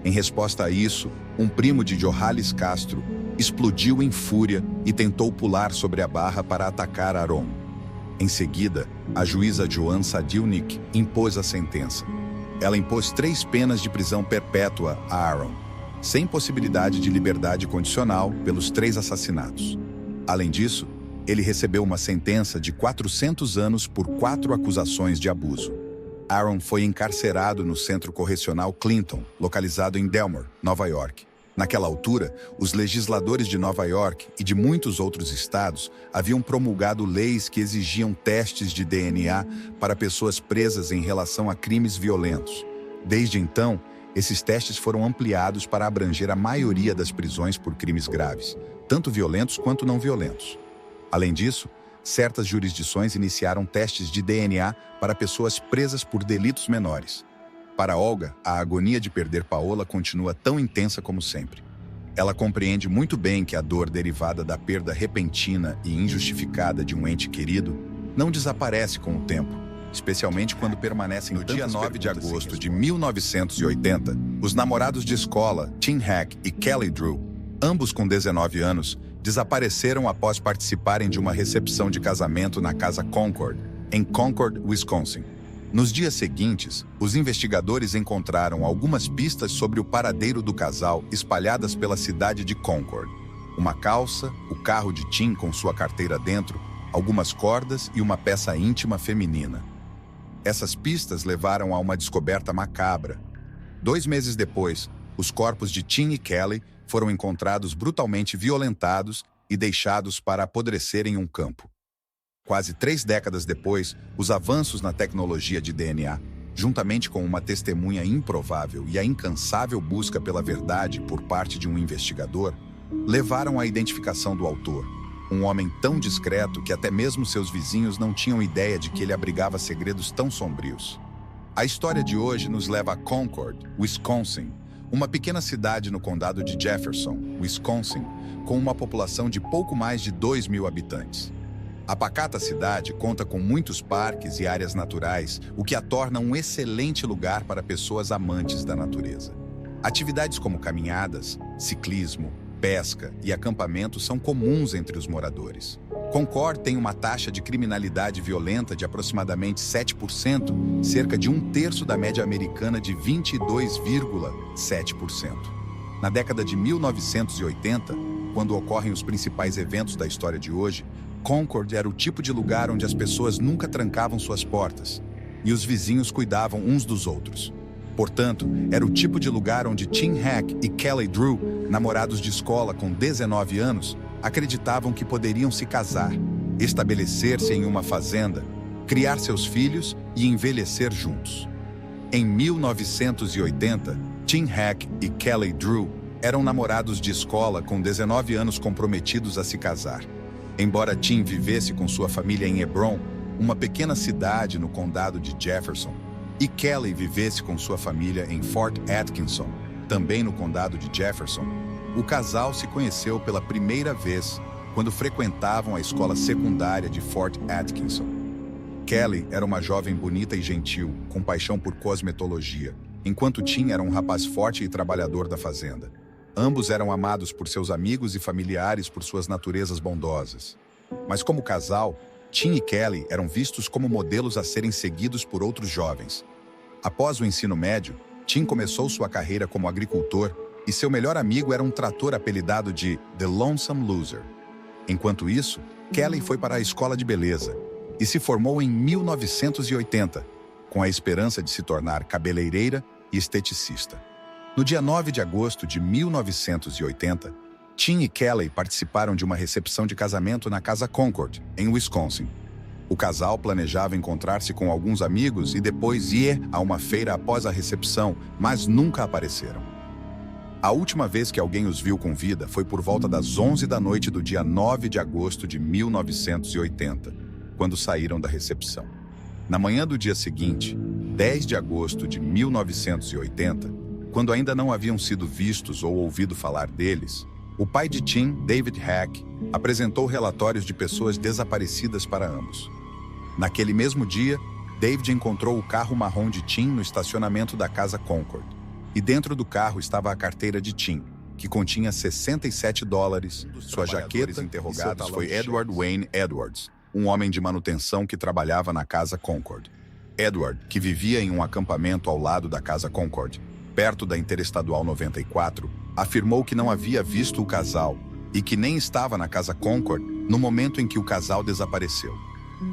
Em resposta a isso, um primo de Johalis Castro explodiu em fúria e tentou pular sobre a barra para atacar Aaron. Em seguida, a juíza Joan Sadilnik impôs a sentença. Ela impôs 3 penas de prisão perpétua a Aaron, sem possibilidade de liberdade condicional pelos 3 assassinatos. Além disso, ele recebeu uma sentença de 400 anos por 4 acusações de abuso. Aaron foi encarcerado no Centro Correcional Clinton, localizado em Delmar, Nova York. Naquela altura, os legisladores de Nova York e de muitos outros estados haviam promulgado leis que exigiam testes de DNA para pessoas presas em relação a crimes violentos. Desde então, esses testes foram ampliados para abranger a maioria das prisões por crimes graves, tanto violentos quanto não violentos. Além disso, certas jurisdições iniciaram testes de DNA para pessoas presas por delitos menores. Para Olga, a agonia de perder Paola continua tão intensa como sempre. Ela compreende muito bem que a dor derivada da perda repentina e injustificada de um ente querido não desaparece com o tempo, especialmente quando permanecem no dia 9 de agosto de 1980, os namorados de escola, Tim Hack e Kelly Drew, ambos com 19 anos, desapareceram após participarem de uma recepção de casamento na Casa Concord, em Concord, Wisconsin. Nos dias seguintes, os investigadores encontraram algumas pistas sobre o paradeiro do casal espalhadas pela cidade de Concord. Uma calça, o carro de Tim com sua carteira dentro, algumas cordas e uma peça íntima feminina. Essas pistas levaram a uma descoberta macabra. 2 meses depois, os corpos de Tim e Kelly foram encontrados brutalmente violentados e deixados para apodrecer em um campo. Quase 3 décadas depois, os avanços na tecnologia de DNA, juntamente com uma testemunha improvável e a incansável busca pela verdade por parte de um investigador, levaram à identificação do autor, um homem tão discreto que até mesmo seus vizinhos não tinham ideia de que ele abrigava segredos tão sombrios. A história de hoje nos leva a Concord, Wisconsin, uma pequena cidade no condado de Jefferson, Wisconsin, com uma população de pouco mais de 2.000 habitantes. A pacata cidade conta com muitos parques e áreas naturais, o que a torna um excelente lugar para pessoas amantes da natureza. Atividades como caminhadas, ciclismo, pesca e acampamento são comuns entre os moradores. Concord tem uma taxa de criminalidade violenta de aproximadamente 7%, cerca de 1/3 da média americana de 22,7%. Na década de 1980, quando ocorrem os principais eventos da história de hoje, Concord era o tipo de lugar onde as pessoas nunca trancavam suas portas e os vizinhos cuidavam uns dos outros. Portanto, era o tipo de lugar onde Tim Hack e Kelly Drew, namorados de escola com 19 anos, acreditavam que poderiam se casar, estabelecer-se em uma fazenda, criar seus filhos e envelhecer juntos. Em 1980, Tim Hack e Kelly Drew eram namorados de escola com 19 anos comprometidos a se casar. Embora Tim vivesse com sua família em Hebron, uma pequena cidade no condado de Jefferson, e Kelly vivesse com sua família em Fort Atkinson, também no condado de Jefferson, o casal se conheceu pela primeira vez quando frequentavam a escola secundária de Fort Atkinson. Kelly era uma jovem bonita e gentil, com paixão por cosmetologia, enquanto Tim era um rapaz forte e trabalhador da fazenda. Ambos eram amados por seus amigos e familiares por suas naturezas bondosas. Mas como casal, Tim e Kelly eram vistos como modelos a serem seguidos por outros jovens. Após o ensino médio, Tim começou sua carreira como agricultor e seu melhor amigo era um trator apelidado de The Lonesome Loser. Enquanto isso, Kelly foi para a escola de beleza e se formou em 1980, com a esperança de se tornar cabeleireira e esteticista. No dia 9 de agosto de 1980, Tim e Kelly participaram de uma recepção de casamento na Casa Concord, em Wisconsin. O casal planejava encontrar-se com alguns amigos e depois ir a uma feira após a recepção, mas nunca apareceram. A última vez que alguém os viu com vida foi por volta das 11 da noite do dia 9 de agosto de 1980, quando saíram da recepção. Na manhã do dia seguinte, 10 de agosto de 1980, quando ainda não haviam sido vistos ou ouvido falar deles, o pai de Tim, David Hack, apresentou relatórios de pessoas desaparecidas para ambos. Naquele mesmo dia, David encontrou o carro marrom de Tim no estacionamento da Casa Concord. E dentro do carro estava a carteira de Tim, que continha $67. Sua jaqueta interrogados foi Edward Wayne Edwards, um homem de manutenção que trabalhava na Casa Concord. Edward, que vivia em um acampamento ao lado da Casa Concord, perto da Interestadual 94, afirmou que não havia visto o casal e que nem estava na Casa Concord no momento em que o casal desapareceu.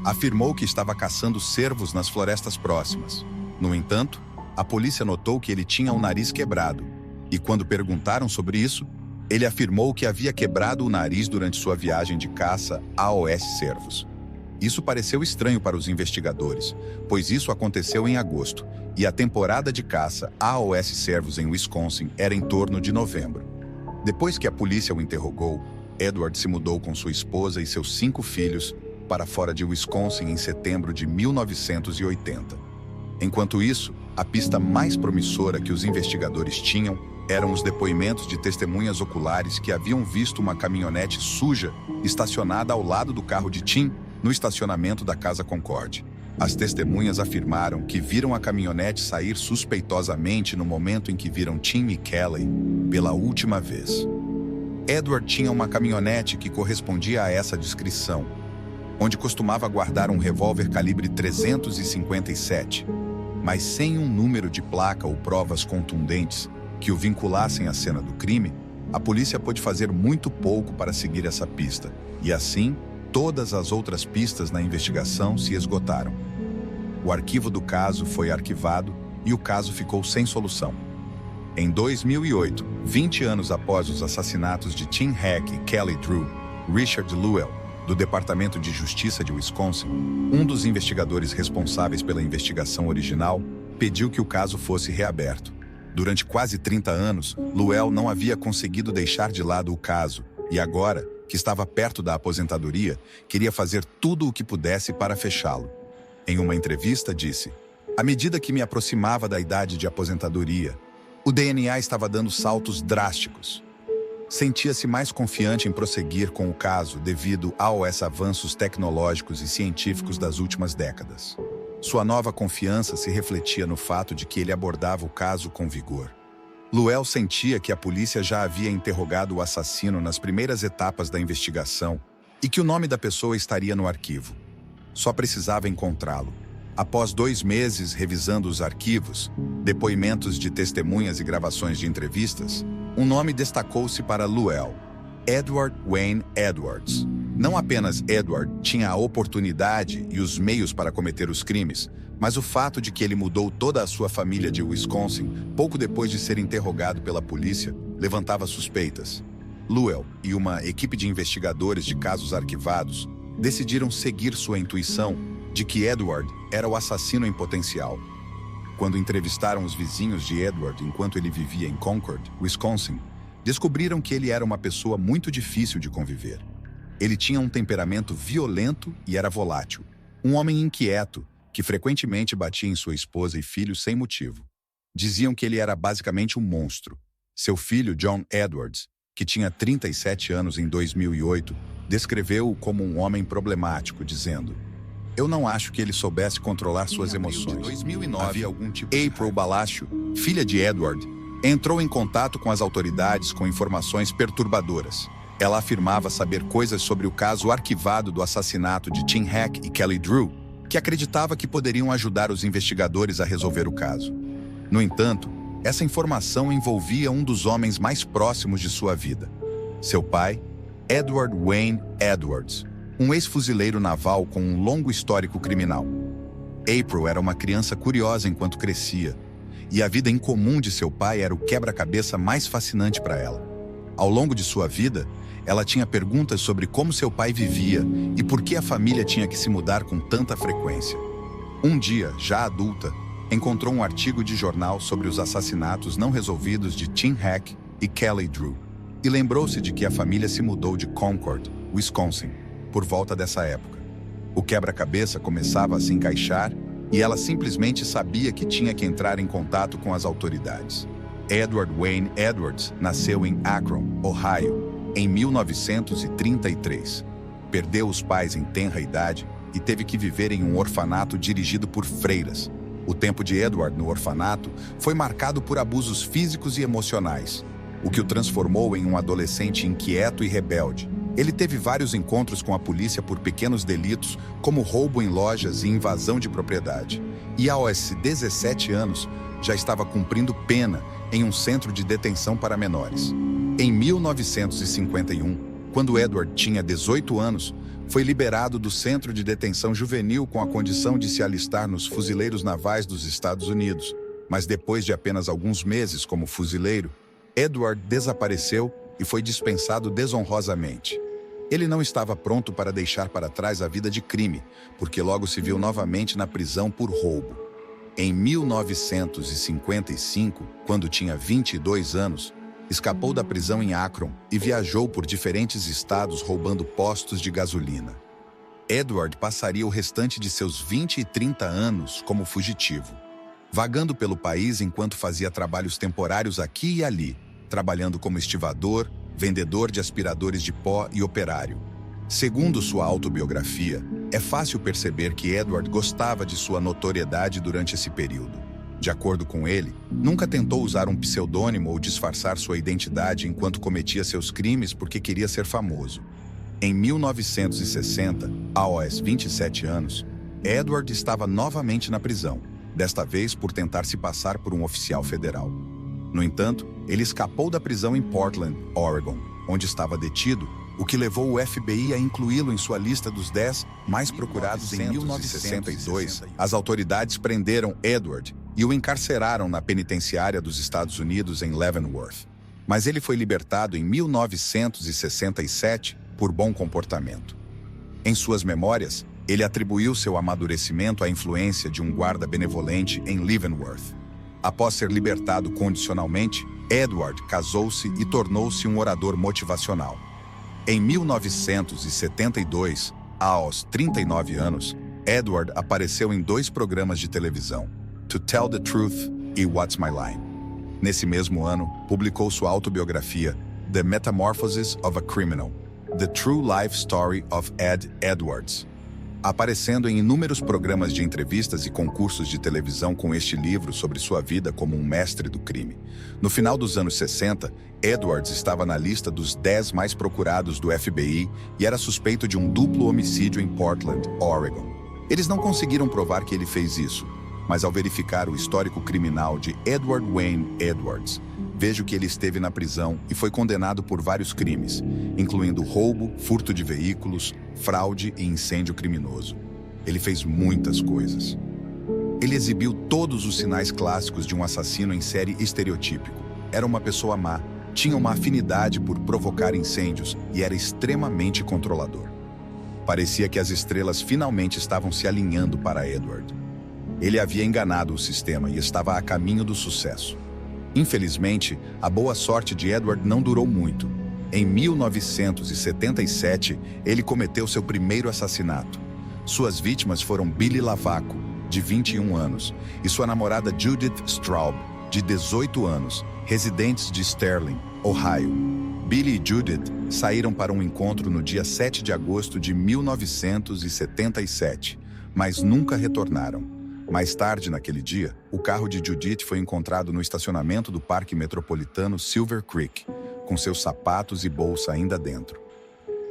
Afirmou que estava caçando cervos nas florestas próximas. No entanto, a polícia notou que ele tinha o nariz quebrado, e quando perguntaram sobre isso, ele afirmou que havia quebrado o nariz durante sua viagem de caça a Oeste Cervos. Isso pareceu estranho para os investigadores, pois isso aconteceu em agosto, e a temporada de caça a Oeste Cervos em Wisconsin era em torno de novembro. Depois que a polícia o interrogou, Edward se mudou com sua esposa e seus 5 filhos para fora de Wisconsin em setembro de 1980. Enquanto isso, a pista mais promissora que os investigadores tinham eram os depoimentos de testemunhas oculares que haviam visto uma caminhonete suja estacionada ao lado do carro de Tim no estacionamento da Casa Concord. As testemunhas afirmaram que viram a caminhonete sair suspeitosamente no momento em que viram Tim e Kelly pela última vez. Edward tinha uma caminhonete que correspondia a essa descrição, onde costumava guardar um revólver calibre 357, mas sem um número de placa ou provas contundentes que o vinculassem à cena do crime, a polícia pôde fazer muito pouco para seguir essa pista, e assim, todas as outras pistas na investigação se esgotaram. O arquivo do caso foi arquivado e o caso ficou sem solução. Em 2008, 20 anos após os assassinatos de Tim Heck e Kelly Drew, Richard Lewell, do Departamento de Justiça de Wisconsin, um dos investigadores responsáveis pela investigação original, pediu que o caso fosse reaberto. Durante quase 30 anos, Lewell não havia conseguido deixar de lado o caso e agora, que estava perto da aposentadoria, queria fazer tudo o que pudesse para fechá-lo. Em uma entrevista, disse: "À medida que me aproximava da idade de aposentadoria, o DNA estava dando saltos drásticos. Sentia-se mais confiante em prosseguir com o caso devido aos avanços tecnológicos e científicos das últimas décadas. Sua nova confiança se refletia no fato de que ele abordava o caso com vigor. Lewell sentia que a polícia já havia interrogado o assassino nas primeiras etapas da investigação e que o nome da pessoa estaria no arquivo. Só precisava encontrá-lo. Após 2 meses revisando os arquivos, depoimentos de testemunhas e gravações de entrevistas, um nome destacou-se para Lewell: Edward Wayne Edwards. Não apenas Edward tinha a oportunidade e os meios para cometer os crimes, mas o fato de que ele mudou toda a sua família de Wisconsin pouco depois de ser interrogado pela polícia levantava suspeitas. Lewell e uma equipe de investigadores de casos arquivados decidiram seguir sua intuição de que Edward era o assassino em potencial. Quando entrevistaram os vizinhos de Edward enquanto ele vivia em Concord, Wisconsin, descobriram que ele era uma pessoa muito difícil de conviver. Ele tinha um temperamento violento e era volátil. Um homem inquieto, que frequentemente batia em sua esposa e filhos sem motivo. Diziam que ele era basicamente um monstro. Seu filho, John Edwards, que tinha 37 anos em 2008, descreveu-o como um homem problemático, dizendo: "Eu não acho que ele soubesse controlar suas emoções." Em 2009, havia algum tipo de April Balacho, filha de Edward, entrou em contato com as autoridades com informações perturbadoras. Ela afirmava saber coisas sobre o caso arquivado do assassinato de Tim Heck e Kelly Drew, que acreditava que poderiam ajudar os investigadores a resolver o caso. No entanto, essa informação envolvia um dos homens mais próximos de sua vida: seu pai, Edward Wayne Edwards, um ex-fuzileiro naval com um longo histórico criminal. April era uma criança curiosa enquanto crescia, e a vida incomum de seu pai era o quebra-cabeça mais fascinante para ela. Ao longo de sua vida, ela tinha perguntas sobre como seu pai vivia e por que a família tinha que se mudar com tanta frequência. Um dia, já adulta, encontrou um artigo de jornal sobre os assassinatos não resolvidos de Tim Heck e Kelly Drew, e lembrou-se de que a família se mudou de Concord, Wisconsin, por volta dessa época. O quebra-cabeça começava a se encaixar e ela simplesmente sabia que tinha que entrar em contato com as autoridades. Edward Wayne Edwards nasceu em Akron, Ohio, em 1933. Perdeu os pais em tenra idade e teve que viver em um orfanato dirigido por freiras. O tempo de Edward no orfanato foi marcado por abusos físicos e emocionais, o que o transformou em um adolescente inquieto e rebelde, Ele teve vários encontros com a polícia por pequenos delitos, como roubo em lojas e invasão de propriedade. E aos 17 anos, já estava cumprindo pena em um centro de detenção para menores. Em 1951, quando Edward tinha 18 anos, foi liberado do centro de detenção juvenil com a condição de se alistar nos fuzileiros navais dos Estados Unidos. Mas depois de apenas alguns meses como fuzileiro, Edward desapareceu e foi dispensado desonrosamente. Ele não estava pronto para deixar para trás a vida de crime, porque logo se viu novamente na prisão por roubo. Em 1955, quando tinha 22 anos, escapou da prisão em Akron e viajou por diferentes estados roubando postos de gasolina. Edward passaria o restante de seus 20 e 30 anos como fugitivo, vagando pelo país enquanto fazia trabalhos temporários aqui e ali, trabalhando como estivador, vendedor de aspiradores de pó e operário. Segundo sua autobiografia, é fácil perceber que Edward gostava de sua notoriedade durante esse período. De acordo com ele, nunca tentou usar um pseudônimo ou disfarçar sua identidade enquanto cometia seus crimes porque queria ser famoso. Em 1960, aos 27 anos, Edward estava novamente na prisão, desta vez por tentar se passar por um oficial federal. No entanto, ele escapou da prisão em Portland, Oregon, onde estava detido, o que levou o FBI a incluí-lo em sua lista dos 10 mais procurados. Em 1962. As autoridades prenderam Edward e o encarceraram na penitenciária dos Estados Unidos em Leavenworth. Mas ele foi libertado em 1967 por bom comportamento. Em suas memórias, ele atribuiu seu amadurecimento à influência de um guarda benevolente em Leavenworth. Após ser libertado condicionalmente, Edward casou-se e tornou-se um orador motivacional. Em 1972, aos 39 anos, Edward apareceu em 2 programas de televisão, To Tell the Truth e What's My Line. Nesse mesmo ano, publicou sua autobiografia, The Metamorphosis of a Criminal, The True Life Story of Ed Edwards, aparecendo em inúmeros programas de entrevistas e concursos de televisão com este livro sobre sua vida como um mestre do crime. No final dos anos 60, Edwards estava na lista dos 10 mais procurados do FBI e era suspeito de um duplo homicídio em Portland, Oregon. Eles não conseguiram provar que ele fez isso, mas ao verificar o histórico criminal de Edward Wayne Edwards, vejo que ele esteve na prisão e foi condenado por vários crimes, incluindo roubo, furto de veículos, fraude e incêndio criminoso. Ele fez muitas coisas. Ele exibiu todos os sinais clássicos de um assassino em série estereotípico. Era uma pessoa má, tinha uma afinidade por provocar incêndios e era extremamente controlador. Parecia que as estrelas finalmente estavam se alinhando para Edward. Ele havia enganado o sistema e estava a caminho do sucesso. Infelizmente, a boa sorte de Edward não durou muito. Em 1977, ele cometeu seu primeiro assassinato. Suas vítimas foram Billy Lavaco, de 21 anos, e sua namorada Judith Straub, de 18 anos, residentes de Sterling, Ohio. Billy e Judith saíram para um encontro no dia 7 de agosto de 1977, mas nunca retornaram. Mais tarde, naquele dia, o carro de Judith foi encontrado no estacionamento do Parque Metropolitano Silver Creek, com seus sapatos e bolsa ainda dentro.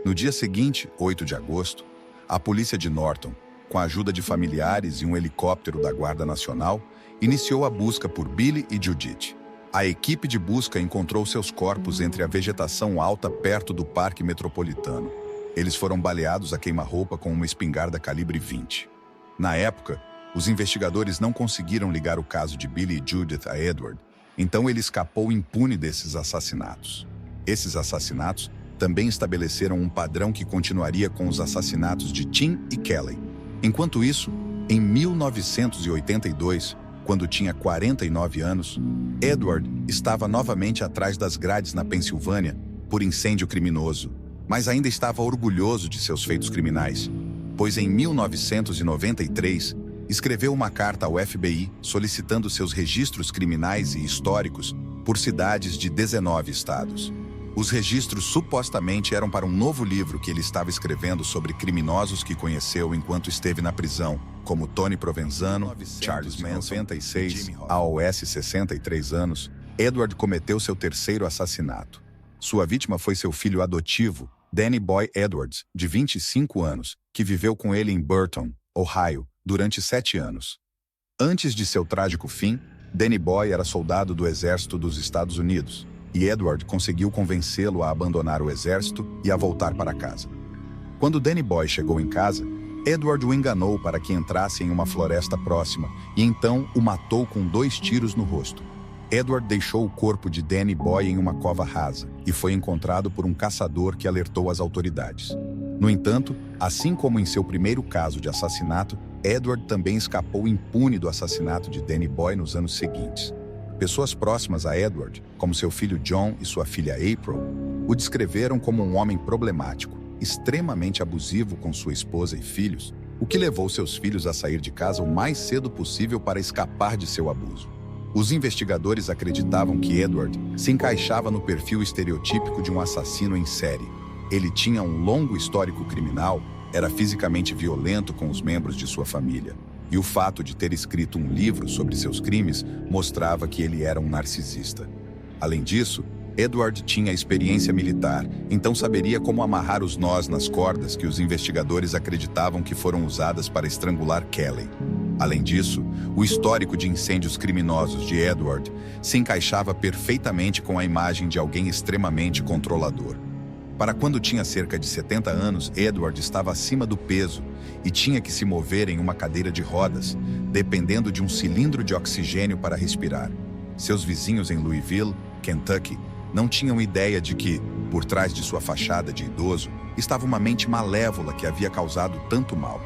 No dia seguinte, 8 de agosto, a polícia de Norton, com a ajuda de familiares e um helicóptero da Guarda Nacional, iniciou a busca por Billy e Judith. A equipe de busca encontrou seus corpos entre a vegetação alta perto do Parque Metropolitano. Eles foram baleados a queima-roupa com uma espingarda calibre 20. Na época, os investigadores não conseguiram ligar o caso de Billy e Judith a Edward, então ele escapou impune desses assassinatos. Esses assassinatos também estabeleceram um padrão que continuaria com os assassinatos de Tim e Kelly. Enquanto isso, em 1982, quando tinha 49 anos, Edward estava novamente atrás das grades na Pensilvânia por incêndio criminoso, mas ainda estava orgulhoso de seus feitos criminais, pois em 1993, escreveu uma carta ao FBI solicitando seus registros criminais e históricos por cidades de 19 estados. Os registros supostamente eram para um novo livro que ele estava escrevendo sobre criminosos que conheceu enquanto esteve na prisão, como Tony Provenzano, Charles Manson, 96, aos 63 anos, Edward cometeu seu terceiro assassinato. Sua vítima foi seu filho adotivo, Danny Boy Edwards, de 25 anos, que viveu com ele em Burton, Ohio, durante 7 anos. Antes de seu trágico fim, Danny Boy era soldado do Exército dos Estados Unidos, e Edward conseguiu convencê-lo a abandonar o exército e a voltar para casa. Quando Danny Boy chegou em casa, Edward o enganou para que entrasse em uma floresta próxima e então o matou com 2 tiros no rosto. Edward deixou o corpo de Danny Boy em uma cova rasa e foi encontrado por um caçador que alertou as autoridades. No entanto, assim como em seu primeiro caso de assassinato, Edward também escapou impune do assassinato de Danny Boy nos anos seguintes. Pessoas próximas a Edward, como seu filho John e sua filha April, o descreveram como um homem problemático, extremamente abusivo com sua esposa e filhos, o que levou seus filhos a sair de casa o mais cedo possível para escapar de seu abuso. Os investigadores acreditavam que Edward se encaixava no perfil estereotípico de um assassino em série. Ele tinha um longo histórico criminal, era fisicamente violento com os membros de sua família, e o fato de ter escrito um livro sobre seus crimes mostrava que ele era um narcisista. Além disso, Edward tinha experiência militar, então saberia como amarrar os nós nas cordas que os investigadores acreditavam que foram usadas para estrangular Kelly. Além disso, o histórico de incêndios criminosos de Edward se encaixava perfeitamente com a imagem de alguém extremamente controlador. Para quando tinha cerca de 70 anos, Edward estava acima do peso e tinha que se mover em uma cadeira de rodas, dependendo de um cilindro de oxigênio para respirar. Seus vizinhos em Louisville, Kentucky, não tinham ideia de que, por trás de sua fachada de idoso, estava uma mente malévola que havia causado tanto mal.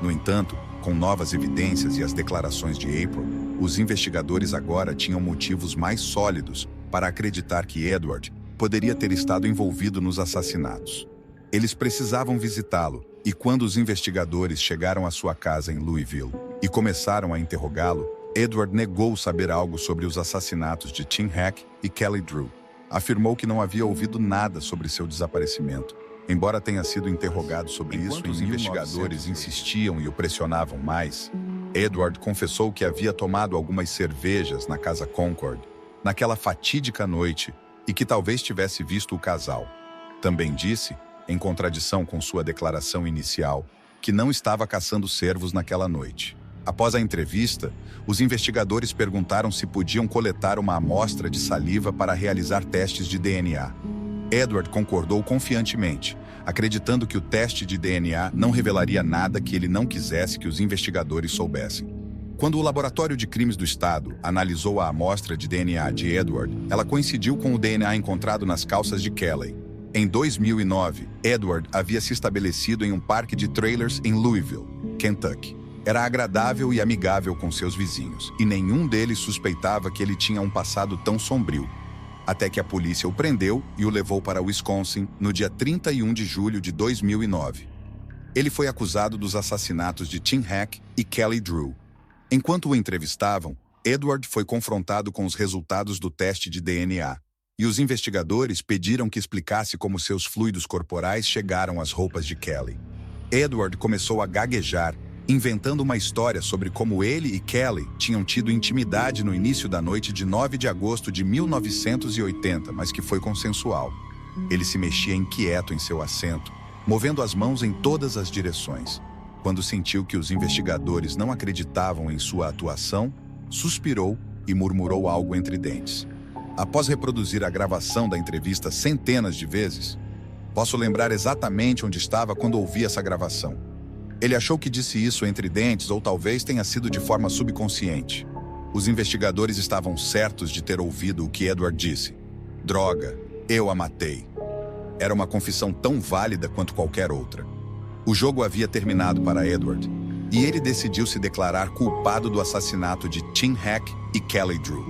No entanto, com novas evidências e as declarações de April, os investigadores agora tinham motivos mais sólidos para acreditar que Edward poderia ter estado envolvido nos assassinatos. Eles precisavam visitá-lo, e quando os investigadores chegaram à sua casa em Louisville e começaram a interrogá-lo, Edward negou saber algo sobre os assassinatos de Tim Hack e Kelly Drew. Afirmou que não havia ouvido nada sobre seu desaparecimento. Embora tenha sido interrogado sobre isso, os investigadores insistiam e o pressionavam mais. Edward confessou que havia tomado algumas cervejas na Casa Concord, naquela fatídica noite, e que talvez tivesse visto o casal. Também disse, em contradição com sua declaração inicial, que não estava caçando cervos naquela noite. Após a entrevista, os investigadores perguntaram se podiam coletar uma amostra de saliva para realizar testes de DNA. Edward concordou confiantemente, acreditando que o teste de DNA não revelaria nada que ele não quisesse que os investigadores soubessem. Quando o Laboratório de Crimes do Estado analisou a amostra de DNA de Edward, ela coincidiu com o DNA encontrado nas calças de Kelly. Em 2009, Edward havia se estabelecido em um parque de trailers em Louisville, Kentucky. Era agradável e amigável com seus vizinhos, e nenhum deles suspeitava que ele tinha um passado tão sombrio. Até que a polícia o prendeu e o levou para Wisconsin no dia 31 de julho de 2009. Ele foi acusado dos assassinatos de Tim Hack e Kelly Drew. Enquanto o entrevistavam, Edward foi confrontado com os resultados do teste de DNA, e os investigadores pediram que explicasse como seus fluidos corporais chegaram às roupas de Kelly. Edward começou a gaguejar, inventando uma história sobre como ele e Kelly tinham tido intimidade no início da noite de 9 de agosto de 1980, mas que foi consensual. Ele se mexia inquieto em seu assento, movendo as mãos em todas as direções. Quando sentiu que os investigadores não acreditavam em sua atuação, suspirou e murmurou algo entre dentes. Após reproduzir a gravação da entrevista centenas de vezes, posso lembrar exatamente onde estava quando ouvi essa gravação. Ele achou que disse isso entre dentes ou talvez tenha sido de forma subconsciente. Os investigadores estavam certos de ter ouvido o que Edward disse. Droga, eu a matei. Era uma confissão tão válida quanto qualquer outra. O jogo havia terminado para Edward, e ele decidiu se declarar culpado do assassinato de Tim Hack e Kelly Drew.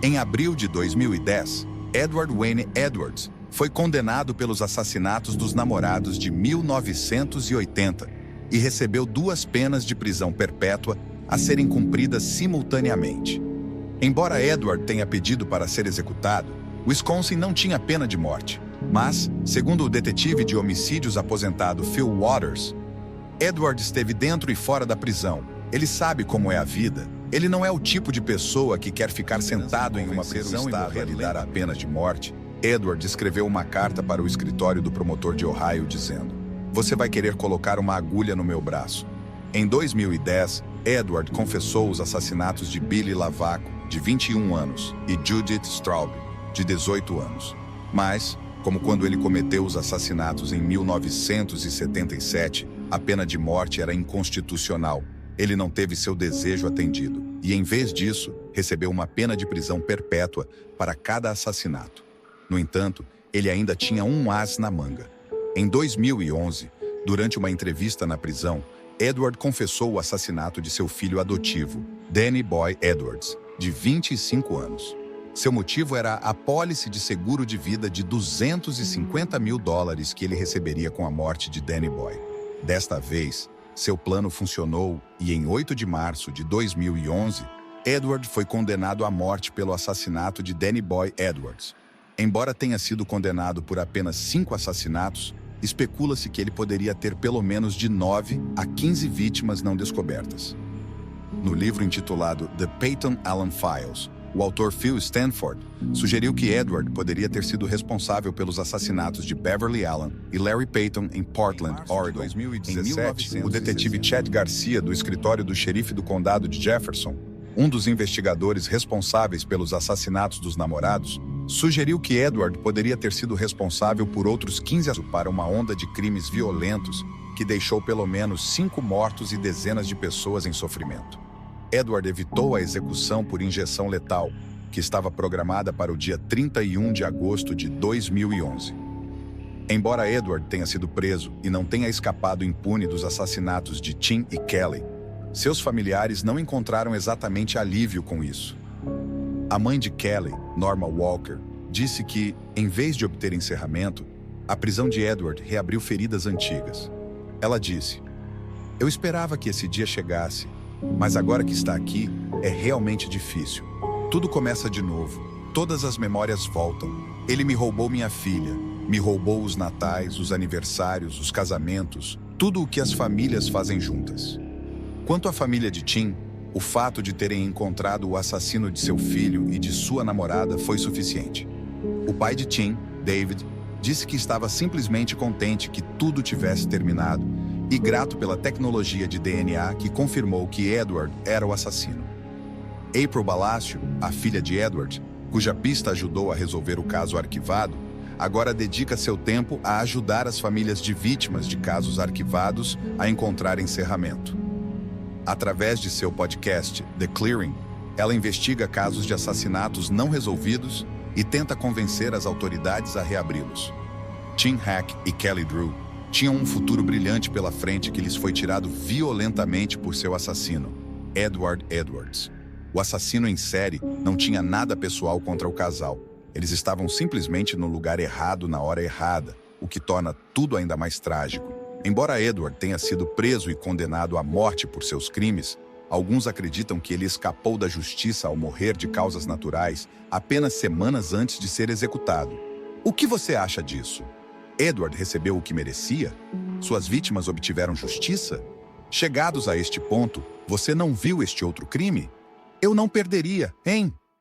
Em abril de 2010, Edward Wayne Edwards foi condenado pelos assassinatos dos namorados de 1980 e recebeu 2 penas de prisão perpétua a serem cumpridas simultaneamente. Embora Edward tenha pedido para ser executado, Wisconsin não tinha pena de morte. Mas, segundo o detetive de homicídios aposentado Phil Waters, Edward esteve dentro e fora da prisão. Ele sabe como é a vida. Ele não é o tipo de pessoa que quer ficar sentado em uma prisão e morrer e dar a pena de morte. Edward escreveu uma carta para o escritório do promotor de Ohio dizendo: "Você vai querer colocar uma agulha no meu braço." Em 2010, Edward confessou os assassinatos de Billy Lavaco, de 21 anos, e Judith Straub, de 18 anos. Mas, como quando ele cometeu os assassinatos em 1977, a pena de morte era inconstitucional. Ele não teve seu desejo atendido e, em vez disso, recebeu uma pena de prisão perpétua para cada assassinato. No entanto, ele ainda tinha um as na manga. Em 2011, durante uma entrevista na prisão, Edward confessou o assassinato de seu filho adotivo, Danny Boy Edwards, de 25 anos. Seu motivo era a apólice de seguro de vida de $250 mil que ele receberia com a morte de Danny Boy. Desta vez, seu plano funcionou e, em 8 de março de 2011, Edward foi condenado à morte pelo assassinato de Danny Boy Edwards. Embora tenha sido condenado por apenas 5 assassinatos, especula-se que ele poderia ter pelo menos de 9 a 15 vítimas não descobertas. No livro intitulado The Peyton Allen Files, o autor Phil Stanford sugeriu que Edward poderia ter sido responsável pelos assassinatos de Beverly Allen e Larry Peyton em Portland, Oregon. Em 2017, o detetive Chad Garcia, do escritório do xerife do condado de Jefferson, um dos investigadores responsáveis pelos assassinatos dos namorados, sugeriu que Edward poderia ter sido responsável por outros 15 para uma onda de crimes violentos que deixou pelo menos 5 mortos e dezenas de pessoas em sofrimento. Edward evitou a execução por injeção letal, que estava programada para o dia 31 de agosto de 2011. Embora Edward tenha sido preso e não tenha escapado impune dos assassinatos de Tim e Kelly, seus familiares não encontraram exatamente alívio com isso. A mãe de Kelly, Norma Walker, disse que, em vez de obter encerramento, a prisão de Edward reabriu feridas antigas. Ela disse: "Eu esperava que esse dia chegasse, mas agora que está aqui, é realmente difícil. Tudo começa de novo. Todas as memórias voltam. Ele me roubou minha filha, me roubou os natais, os aniversários, os casamentos, tudo o que as famílias fazem juntas." Quanto à família de Tim, o fato de terem encontrado o assassino de seu filho e de sua namorada foi suficiente. O pai de Tim, David, disse que estava simplesmente contente que tudo tivesse terminado e grato pela tecnologia de DNA que confirmou que Edward era o assassino. April Balácio, a filha de Edward, cuja pista ajudou a resolver o caso arquivado, agora dedica seu tempo a ajudar as famílias de vítimas de casos arquivados a encontrar encerramento. Através de seu podcast, The Clearing, ela investiga casos de assassinatos não resolvidos e tenta convencer as autoridades a reabri-los. Tim Hack e Kelly Drew tinham um futuro brilhante pela frente que lhes foi tirado violentamente por seu assassino, Edward Edwards. O assassino em série não tinha nada pessoal contra o casal. Eles estavam simplesmente no lugar errado na hora errada, o que torna tudo ainda mais trágico. Embora Edward tenha sido preso e condenado à morte por seus crimes, alguns acreditam que ele escapou da justiça ao morrer de causas naturais apenas semanas antes de ser executado. O que você acha disso? Edward recebeu o que merecia? Suas vítimas obtiveram justiça? Chegados a este ponto, você não viu este outro crime? Eu não perderia, hein?